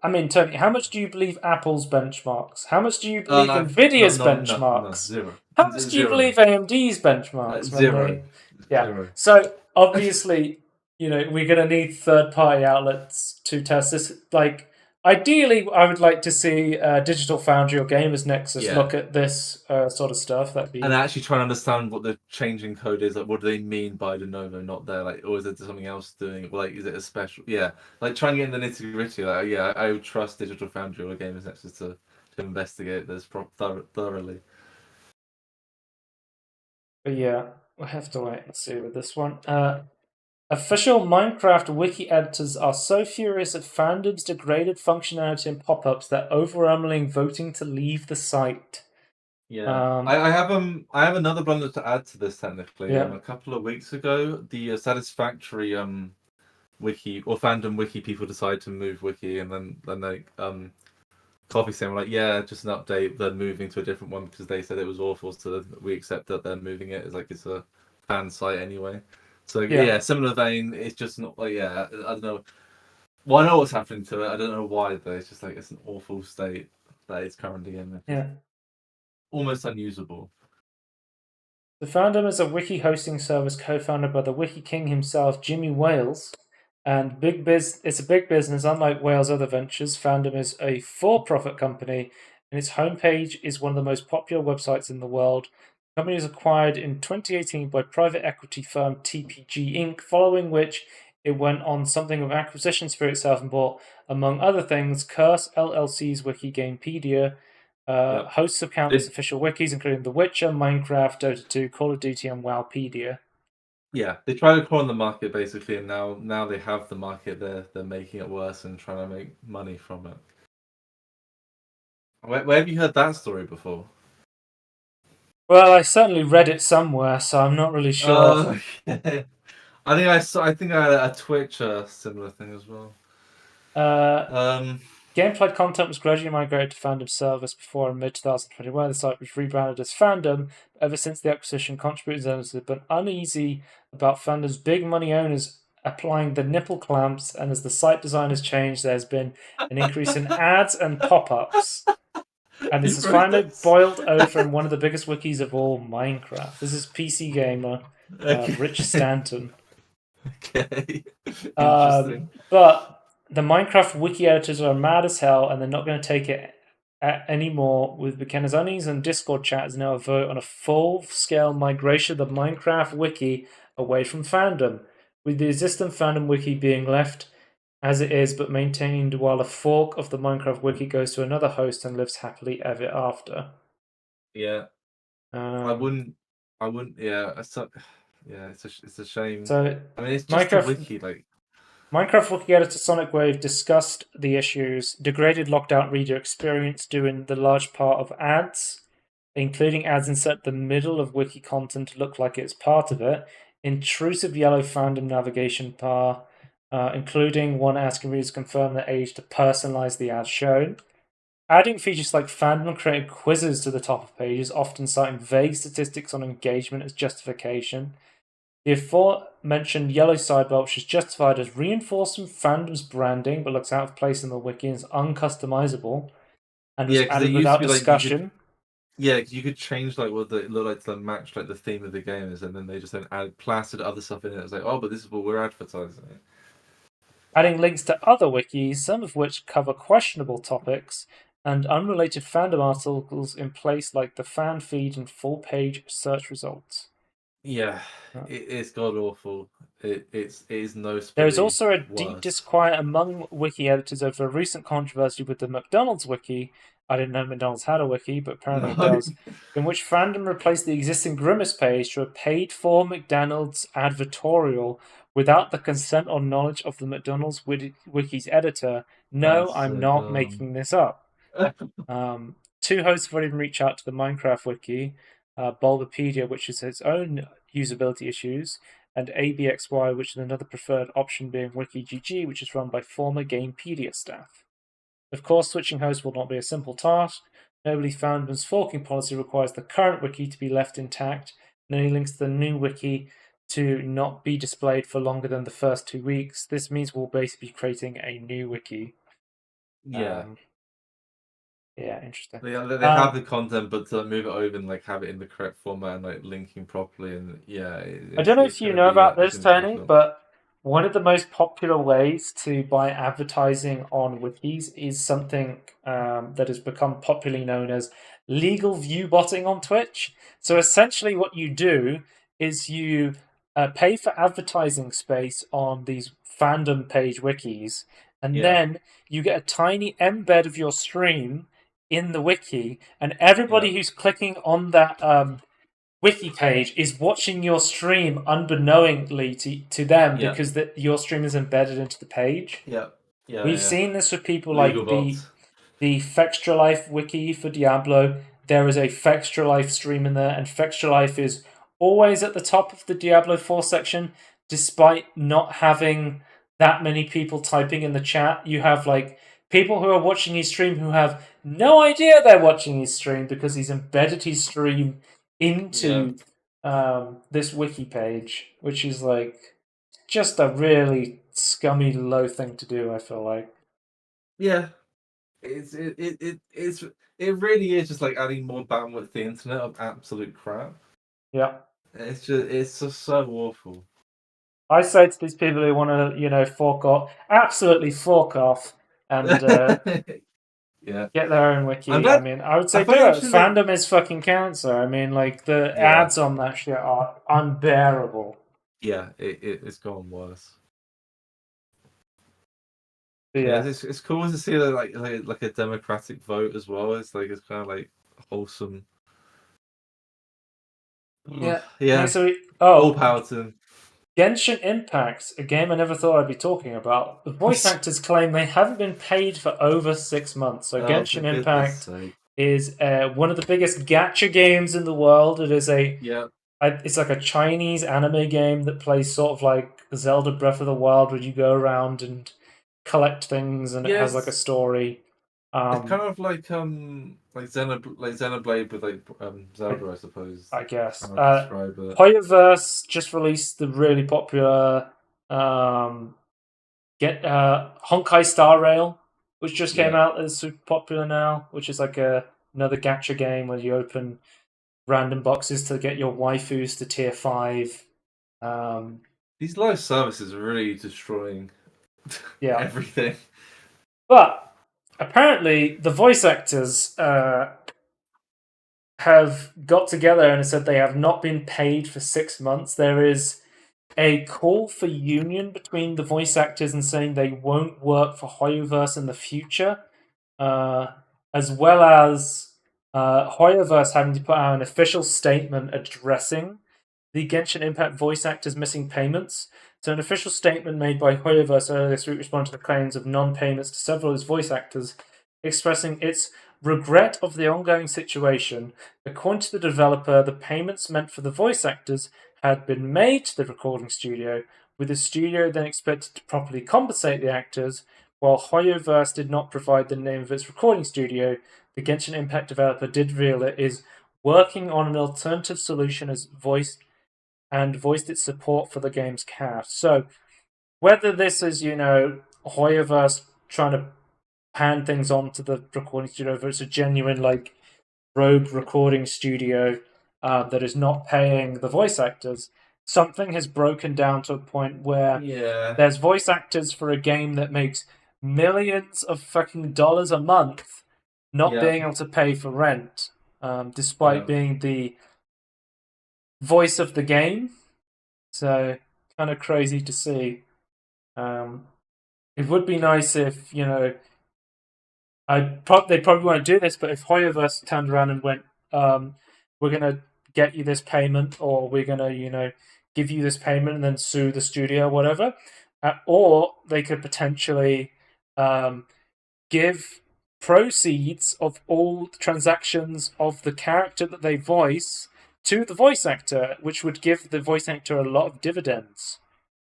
I mean, Tony, how much do you believe Apple's benchmarks? How much do you believe Not Nvidia's not no no benchmarks? zero How much do you zero believe AMD's benchmarks when zero they? Yeah. zero. So obviously, we're going to need third-party outlets to test this. Like, ideally, I would like to see Digital Foundry or Gamers Nexus Yeah. look at this sort of stuff. That'd And be actually try and understand what the changing code is. Like, what do they mean by de novo not there? Like, or is it something else doing it? Like, is it a special? Yeah, like trying to get in the nitty gritty. Like, yeah, I would trust Digital Foundry or Gamers Nexus to investigate this thoroughly. But yeah, we'll have to wait and see with this one. Official Minecraft wiki editors are so furious at fandom's degraded functionality and pop-ups that overwhelmingly voting to leave the site. Yeah, I have another blunder to add to this technically. Yeah. A couple of weeks ago, the Satisfactory wiki or fandom wiki people decided to move wiki, and then they Coffee saying like, yeah, just an update. They're moving to a different one because they said it was awful, so we accept that they're moving it. It's like it's a fan site anyway. So Yeah. yeah, similar vein. It's just not like I don't know. Well, I know what's happening to it. I don't know why though. It's just like it's an awful state that it's currently in. It's just Yeah. almost unusable. The fandom is a wiki hosting service co-founded by the Wiki King himself, Jimmy Wales, And it's a big business. Unlike Whale's other ventures, Fandom is a for-profit company, and its homepage is one of the most popular websites in the world. The company was acquired in 2018 by private equity firm TPG Inc., following which it went on something of acquisition spirit itself and bought, among other things, Curse LLC's Wiki Gamepedia, Yep. hosts of countless They, official wikis, including The Witcher, Minecraft, Dota 2, Call of Duty, and Wowpedia. yeah, they tried to corner the market basically, and now they have the market. They're making it worse and trying to make money from it. Where have you heard that story before? Well, I certainly read it somewhere, so I'm not really sure. Okay. I think I saw. I think I had a Twitch similar thing as well. Uh, Um, Gameplay content was gradually migrated to Fandom service before in mid 2021. The site was rebranded as Fandom. Ever since the acquisition, contributors owners have been uneasy about Fandom's big money owners applying the nipple clamps, and as the site design has changed, there's been an increase in ads and pop ups. And this you has wrote finally this. boiled over in one of the biggest wikis of all, Minecraft. This is PC Gamer, Okay. Rich Stanton. Okay. Interesting. But the Minecraft wiki editors are mad as hell, and they're not going to take it anymore. With McKenna's Onions and Discord chat is now a vote on a full-scale migration of the Minecraft wiki away from Fandom, with the existing Fandom wiki being left as it is, but maintained while a fork of the Minecraft wiki goes to another host and lives happily ever after. Yeah. I Um, wouldn't. I wouldn't. Yeah. Yeah. It's a shame. so I mean, it's just a Minecraft wiki. Like. Minecraft wiki editor Sonic Wave discussed the issues, degraded locked out reader experience doing the large part of ads, including ads insert the middle of wiki content to look like it's part of it, intrusive yellow fandom navigation bar, including one asking readers to confirm their age to personalize the ad shown, adding features like fandom created quizzes to the top of pages, often citing vague statistics on engagement as justification. The aforementioned yellow sidebar, which is justified as reinforcing fandom's branding but looks out of place in the wiki and is uncustomizable and Yeah, was because it added used to without be like you could. discussion, Yeah, 'cause you could change like what it looked like to match like the theme of the game is, and then they just then add plastered other stuff in it. It's like, oh, but this is what we're advertising. adding links to other wikis, some of which cover questionable topics, and unrelated fandom articles in place like the fan feed and full page search results. Yeah, Uh, it's god awful. It is There is noticeably also a deep worse. disquiet among wiki editors over a recent controversy with the McDonald's wiki. I didn't know McDonald's had a wiki, but apparently it No. does. In which fandom replaced the existing Grimace page to a paid-for McDonald's advertorial without the consent or knowledge of the McDonald's wiki's editor. No, That's I'm so not dumb. making this up. Two hosts have already reached out to the Minecraft wiki, Bulbapedia, which has its own usability issues, and ABXY, which is another preferred option being WikiGG, which is run by former Gamepedia staff. Of course, switching hosts will not be a simple task. Nobly Foundman's forking policy requires the current wiki to be left intact, and any links to the new wiki to not be displayed for longer than the first 2 weeks. This means we'll basically be creating a new wiki. Yeah. Um, yeah, interesting. They have the content, but to move it over and like have it in the correct format and like linking properly, and yeah, I don't know it's if you gonna know be about it's this, gonna be Tony, difficult. but one of the most popular ways to buy advertising on wikis is something that has become popularly known as legal view botting on Twitch. So essentially, what you do is you pay for advertising space on these fandom page wikis, and Yeah, then you get a tiny embed of your stream in the wiki, and yeah, everybody who's clicking on that wiki page is watching your stream unbeknowingly to them yeah, because your stream is embedded into the page. yeah, We've yeah. seen this with people Legal like the bots. the Fextra Life wiki for Diablo. There is a Fextra Life stream in there, and Fextra Life is always at the top of the Diablo 4 section, despite not having that many people typing in the chat. You have like people who are watching his stream who have no idea they're watching his stream because he's embedded his stream Yeah, into this wiki page, which is like just a really scummy low thing to do, I feel like. yeah. It really is just like adding more bandwidth to the internet of absolute crap. Yeah. It's just so awful. I say to these people who want to, absolutely fork off and Yeah. get their own I'm wiki. I glad. mean, I would I say do find it. actually like Fandom is fucking cancer. I mean, like the yeah, ads on that shit are unbearable. yeah. It's gone worse. But Yeah, yeah, it's cool to see like a democratic vote as well. It's kind of like wholesome. yeah. Okay, Yeah, so all power to them. Genshin Impact, a game I never thought I'd be talking about. The voice actors claim they haven't been paid for over 6 months. So Oh, for Genshin goodness Impact sake. is one of the biggest gacha games in the world. It is Yeah. it's like a Chinese anime game that plays sort of like Zelda Breath of the Wild, where you go around and collect things, and it has like a Yes. story. It's kind Um, of like Xenoblade with like I, Zelda, I suppose. I guess. How I describe it. Hoyoverse just released the really popular get Honkai Star Rail, which just came Yeah. out. Is super popular now, which is like another gacha game where you open random boxes to get your waifus to tier 5. Um, These live services are really destroying yeah, everything. but apparently the voice actors have got together and said they have not been paid for 6 months. There is a call for union between the voice actors and saying they won't work for Hoyoverse in the future, uh, as well as Hoyoverse having to put out an official statement addressing the Genshin Impact voice actors missing payments. So, an official statement made by Hoyoverse earlier this week responded to the claims of non-payments to several of its voice actors, expressing its regret of the ongoing situation. According to the developer, the payments meant for the voice actors had been made to the recording studio, with the studio then expected to properly compensate the actors. While Hoyoverse did not provide the name of its recording studio, the Genshin Impact developer did reveal it is working on an alternative solution as voiced its support for the game's cast. So whether this is, Hoyoverse trying to hand things on to the recording studio, if it's a genuine like rogue recording studio that is not paying the voice actors, something has broken down to a point where Yeah. there's voice actors for a game that makes millions of fucking dollars a month not Yeah. being able to pay for rent, Yeah. despite being the voice of the game. So, kind of crazy to see. Um, it would be nice if, they probably won't do this, but if Hoyoverse turned around and went, we're going to get you this payment, or we're going to, give you this payment and then sue the studio, or whatever. Or they could potentially give proceeds of all the transactions of the character that they voice to the voice actor, which would give the voice actor a lot of dividends.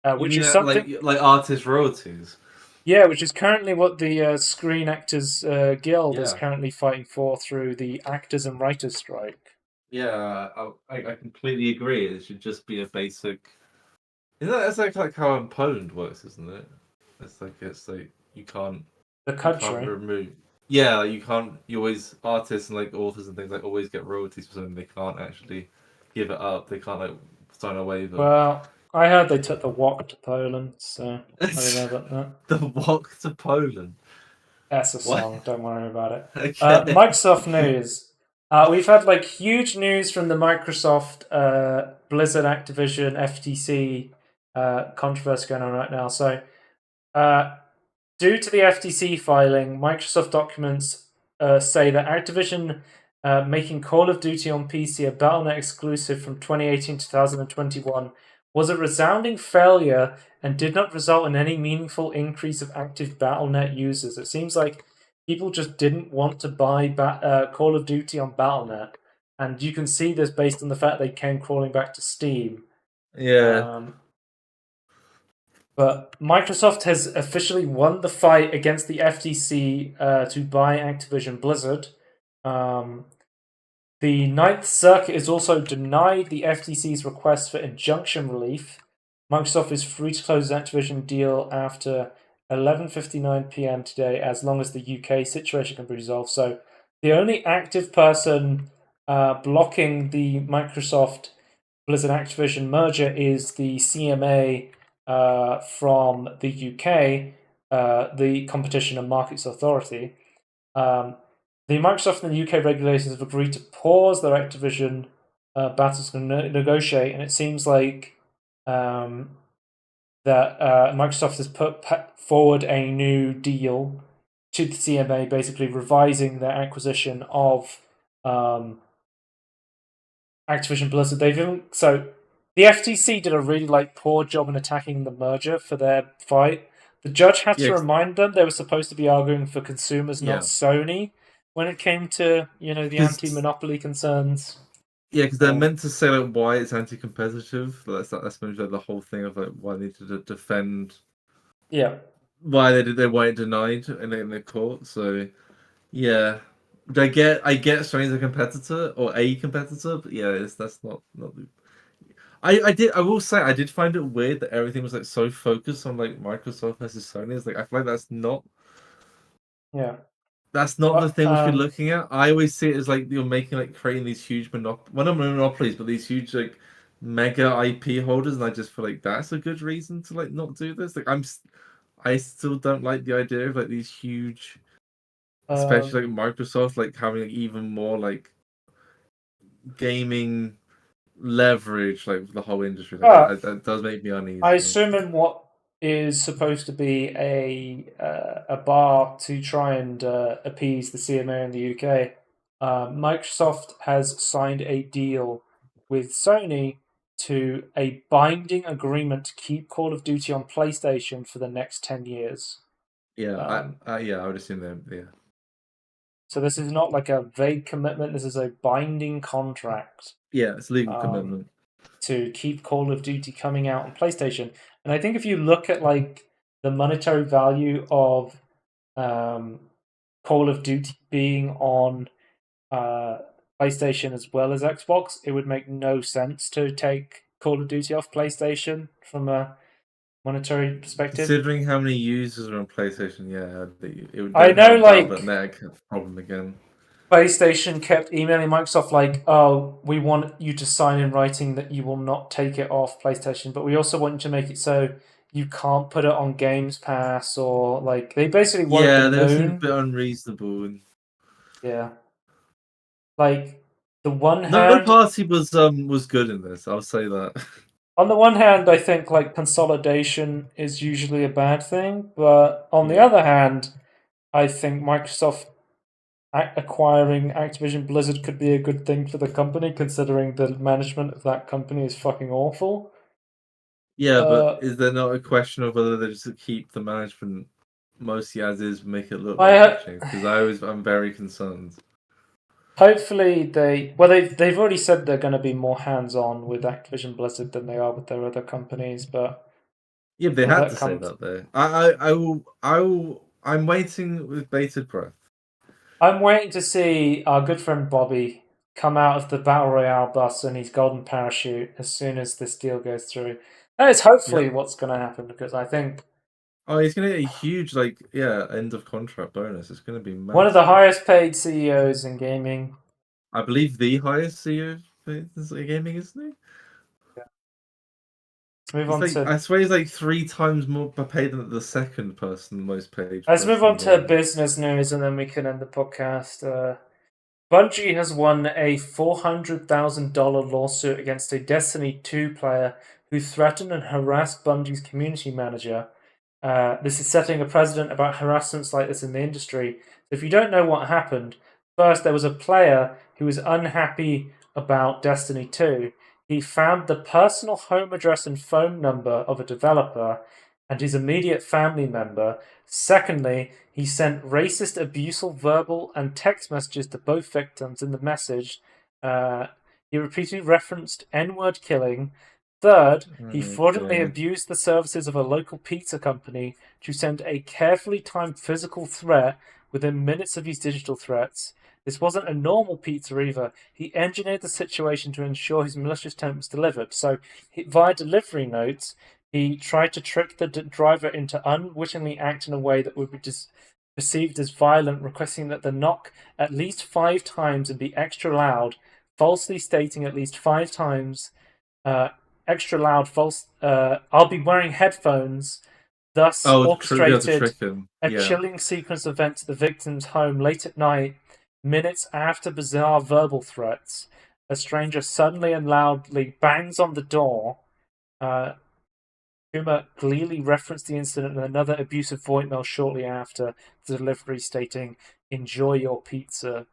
You Which mean is something, like artist royalties? yeah, which is currently what the Screen Actors Guild is Yeah. currently fighting for through the actors and writers strike. Yeah, I completely agree. It should just be a basic. Isn't that it's like how in Poland works, isn't it? It's like The you can't country. remove. Yeah, like, you can't. You always artists and like authors and things like always get royalties for something they can't actually give it up. They can't like sign a waiver. Well, I heard they took the walk to Poland, so I don't know about that. The walk to Poland. That's a What? song. Don't worry about it. Okay. Microsoft news. We've had like huge news from the Microsoft Blizzard Activision FTC controversy going on right now. So, due to the FTC filing, Microsoft documents say that Activision making Call of Duty on PC a Battle.net exclusive from 2018 to 2021 was a resounding failure and did not result in any meaningful increase of active Battle.net users. It seems like people just didn't want to buy Call of Duty on Battle.net, and you can see this based on the fact they came crawling back to Steam. Yeah. Um, but Microsoft has officially won the fight against the FTC to buy Activision Blizzard. The Ninth Circuit has also denied the FTC's request for injunction relief. Microsoft is free to close the Activision deal after 11:59 p.m. today, as long as the UK situation can be resolved. So, the only active person blocking the Microsoft Blizzard Activision merger is the CMA from the UK, the Competition and Markets Authority. The Microsoft and the UK regulators have agreed to pause their Activision battles to negotiate, and it seems like that Microsoft has put forward a new deal to the CMA, basically revising their acquisition of Activision Blizzard. The FTC did a really poor job in attacking the merger for their fight. The judge had Yeah, to remind them they were supposed to be arguing for consumers, not yeah, Sony, when it came to the because anti-monopoly concerns. they're meant to say like why it's anti-competitive. That's meant to be like, the whole thing of like why they need to defend Yeah. why they want it denied in the court. So yeah, I get Sony's a competitor or a competitor, but yeah, that's not the. I will say I did find it weird that everything was like so focused on like Microsoft versus Sony. It's like I feel like Yeah. that's not the But thing we should be looking at. I always see it as like you're making like creating these huge well, not monopolies, but these huge like mega IP holders, and I just feel like that's a good reason to like not do this. Like I still don't like the idea of like these huge, especially like Microsoft, like having like, even more like gaming leverage, like the whole industry. but That does make me I uneasy. assume in what is supposed to be a bar to try and appease the CMA in the UK, Microsoft has signed a deal with Sony to a binding agreement to keep Call of Duty on PlayStation for the next 10 years. Yeah, Um, I would assume that. Yeah, so this is not like a vague commitment. This is a binding contract. yeah, it's legal Um, commitment. to keep Call of Duty coming out on PlayStation. And I think if you look at the monetary value of um, Call of Duty being on uh, PlayStation as well as Xbox, it would make no sense to take Call of Duty off PlayStation from a monetary perspective. Considering how many users are on PlayStation, yeah, they I would know, have that problem again. PlayStation kept emailing Microsoft "Oh, we want you to sign in writing that you will not take it off PlayStation, but we also want you to make it so you can't put it on Games Pass or they basically wanted the Yeah, they seem a moon." bit unreasonable. And Yeah, like the one no hand, party was good in this. I'll say that. on the one hand, I think consolidation is usually a bad thing, but on the Yeah, other hand, I think Microsoft acquiring Activision Blizzard could be a good thing for the company, considering the management of that company is fucking awful. yeah, but Uh, is there not a question of whether they just keep the management mostly as is, make it look I like they've ho- changed? Because I'm very concerned. hopefully they've already said they're going to be more hands on with Activision Blizzard than they are with their other companies, but Yeah, they will had that to say come? that there. I'm waiting with bated breath. I'm waiting to see our good friend Bobby come out of the battle royale bus in his golden parachute as soon as this deal goes through. That is hopefully Yep. what's going to happen because I think Oh, he's gonna get a huge end of contract bonus. It's gonna be one of the massive. highest paid CEOs in gaming. I believe the highest CEO in gaming, isn't he? Let's move He's on like to I swear he's like 3 times more paid than the second person, most paid let's move person on in to gaming. business news and then we can end the podcast. Bungie has won a $400,000 lawsuit against a Destiny 2 player who threatened and harassed Bungie's community manager. This is setting a precedent about harassments like this in the industry. So if you don't know what happened, first there was a player who was unhappy about Destiny 2. He found the personal home address and phone number of a developer and his immediate family member. Secondly, he sent racist, abusive verbal and text messages to both victims. In the message, he repeatedly referenced N word killing. Third, he fraudulently Okay. abused the services of a local pizza company to send a carefully timed physical threat within minutes of his digital threats. This wasn't a normal pizza either. He engineered the situation to ensure his malicious intent was delivered. So, via delivery notes, he tried to trick the driver into unwittingly acting in a way that would be perceived as violent, requesting that the knock at least 5 times and be extra loud, falsely stating at least 5 times extra loud false. I'll be wearing headphones, thus Oh, you have to orchestrated trick him. a Yeah. chilling sequence of events at the victim's home late at night, minutes after bizarre verbal threats. A stranger suddenly and loudly bangs on the door. Kuma gleefully referenced the incident in another abusive voicemail shortly after the delivery, stating, "Enjoy your pizza,"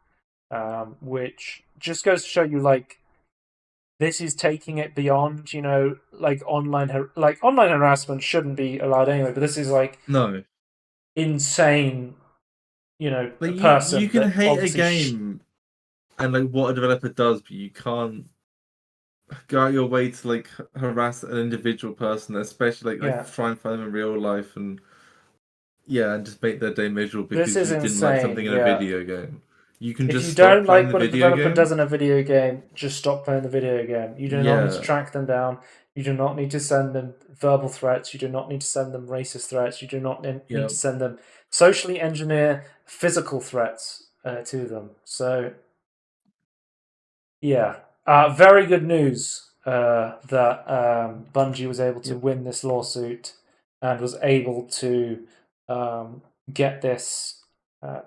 which just goes to show you, like, this is taking it beyond, like online harassment shouldn't be allowed anyway, but this is like No. insane, Like a you person can that hate a obviously game and like what a developer does, but you can't go out your way to like harass an individual person, especially like yeah, try and find them in real life and yeah, and just make their day miserable this because is you didn't like something insane. in a Yeah, video game. You can if just you stop don't playing like the what a video developer game. does in a video game, just stop playing the video game. You do not need to Yeah, track them down. You do not need to send them verbal threats. You do not need to send them racist threats. You do not need yeah, to send them socially engineer physical threats to them. So yeah, very good news that Bungie was able to yeah, win this lawsuit and was able to get this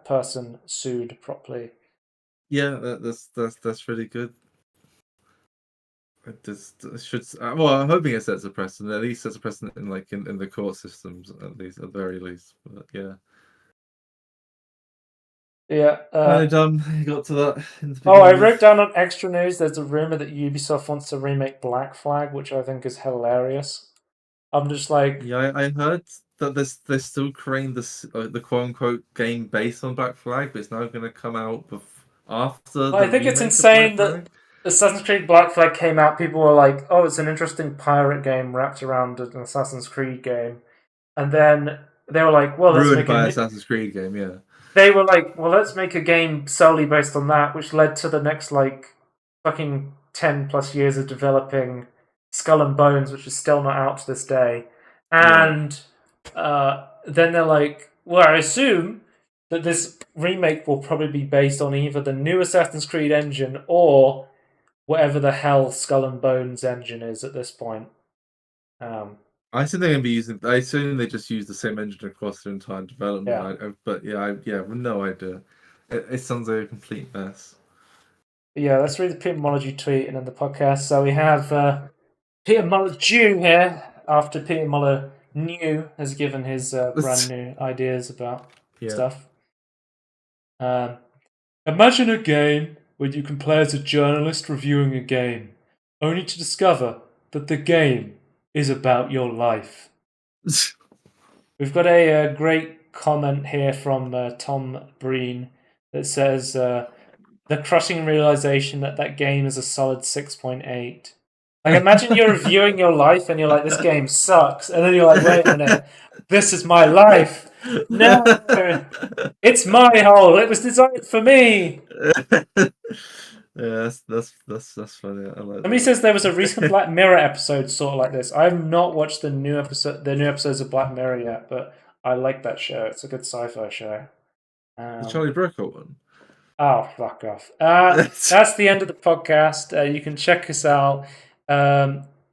person sued properly. yeah. That's really good. This should well, I'm hoping it sets a precedent. At least sets a precedent in like in the court systems, at least at the very least. But yeah. Yeah. I got to that in the Oh, I beginning wrote of down on extra news. There's a rumor that Ubisoft wants to remake Black Flag, which I think is hilarious. I'm just like, yeah. I heard that they're still creating this the quote unquote game based on Black Flag, but it's now going to come out after I the think it's remake of insane Black that Flag. Assassin's Creed Black Flag came out. People were like, "Oh, it's an interesting pirate game wrapped around an Assassin's Creed game," and then they were like, "Well, let's Ruined make a by new." Assassin's Creed game, yeah. They were like, "Well, let's make a game solely based on that," which led to the next like fucking 10 plus years of developing Skull and Bones, which is still not out to this day. Yeah. And then they're like, "Well, I assume that this remake will probably be based on either the new Assassin's Creed engine or whatever the hell Skull and Bones engine is at this point." Um, I assume they're going to be using. I assume they just use the same engine across their entire development. yeah, But yeah, with no idea. It sounds like a complete mess. yeah. Let's read the Peter Molydeux tweet and then the podcast. So we have Peter Molyneux here, after Peter Molyneux has given his brand new ideas about Yeah. stuff. Imagine a game where you can play as a journalist reviewing a game, only to discover that the game is about your life. We've got a great comment here from Tom Breen that says, the crushing realization that that game is a solid 6.8. Like, imagine you're reviewing your life and you're like, this game sucks. And then you're like, wait a minute, this is my life. No, it's my hole. It was designed for me. Yeah, that's funny. I like Somebody that. says there was a recent Black Mirror episode sort of like this. I have not watched the new episodes of Black Mirror yet, but I like that show. It's a good sci-fi show. The Charlie Brooker one. Oh, fuck off. That's the end of the podcast. You can check us out.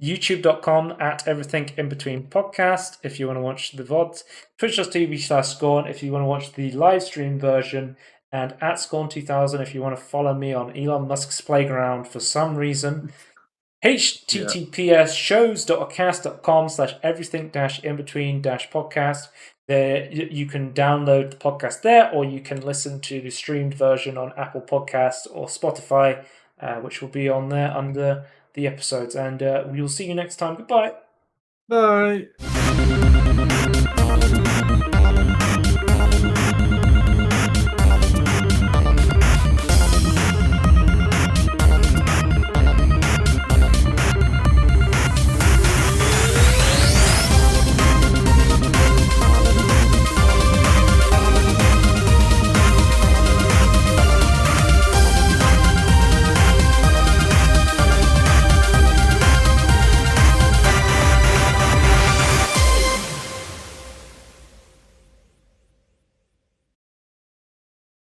YouTube.com at Everything In Between Podcast if you want to watch the VODs. Twitch.tv/Scorn if you want to watch the live stream version. And at Scorn2000 if you want to follow me on Elon Musk's playground for some reason. https:/shows.acast.com/everything-in-between-podcast. There, you can download the podcast there, or you can listen to the streamed version on Apple Podcasts or Spotify, which will be on there under the episodes. And we will see you next time. Goodbye. Bye.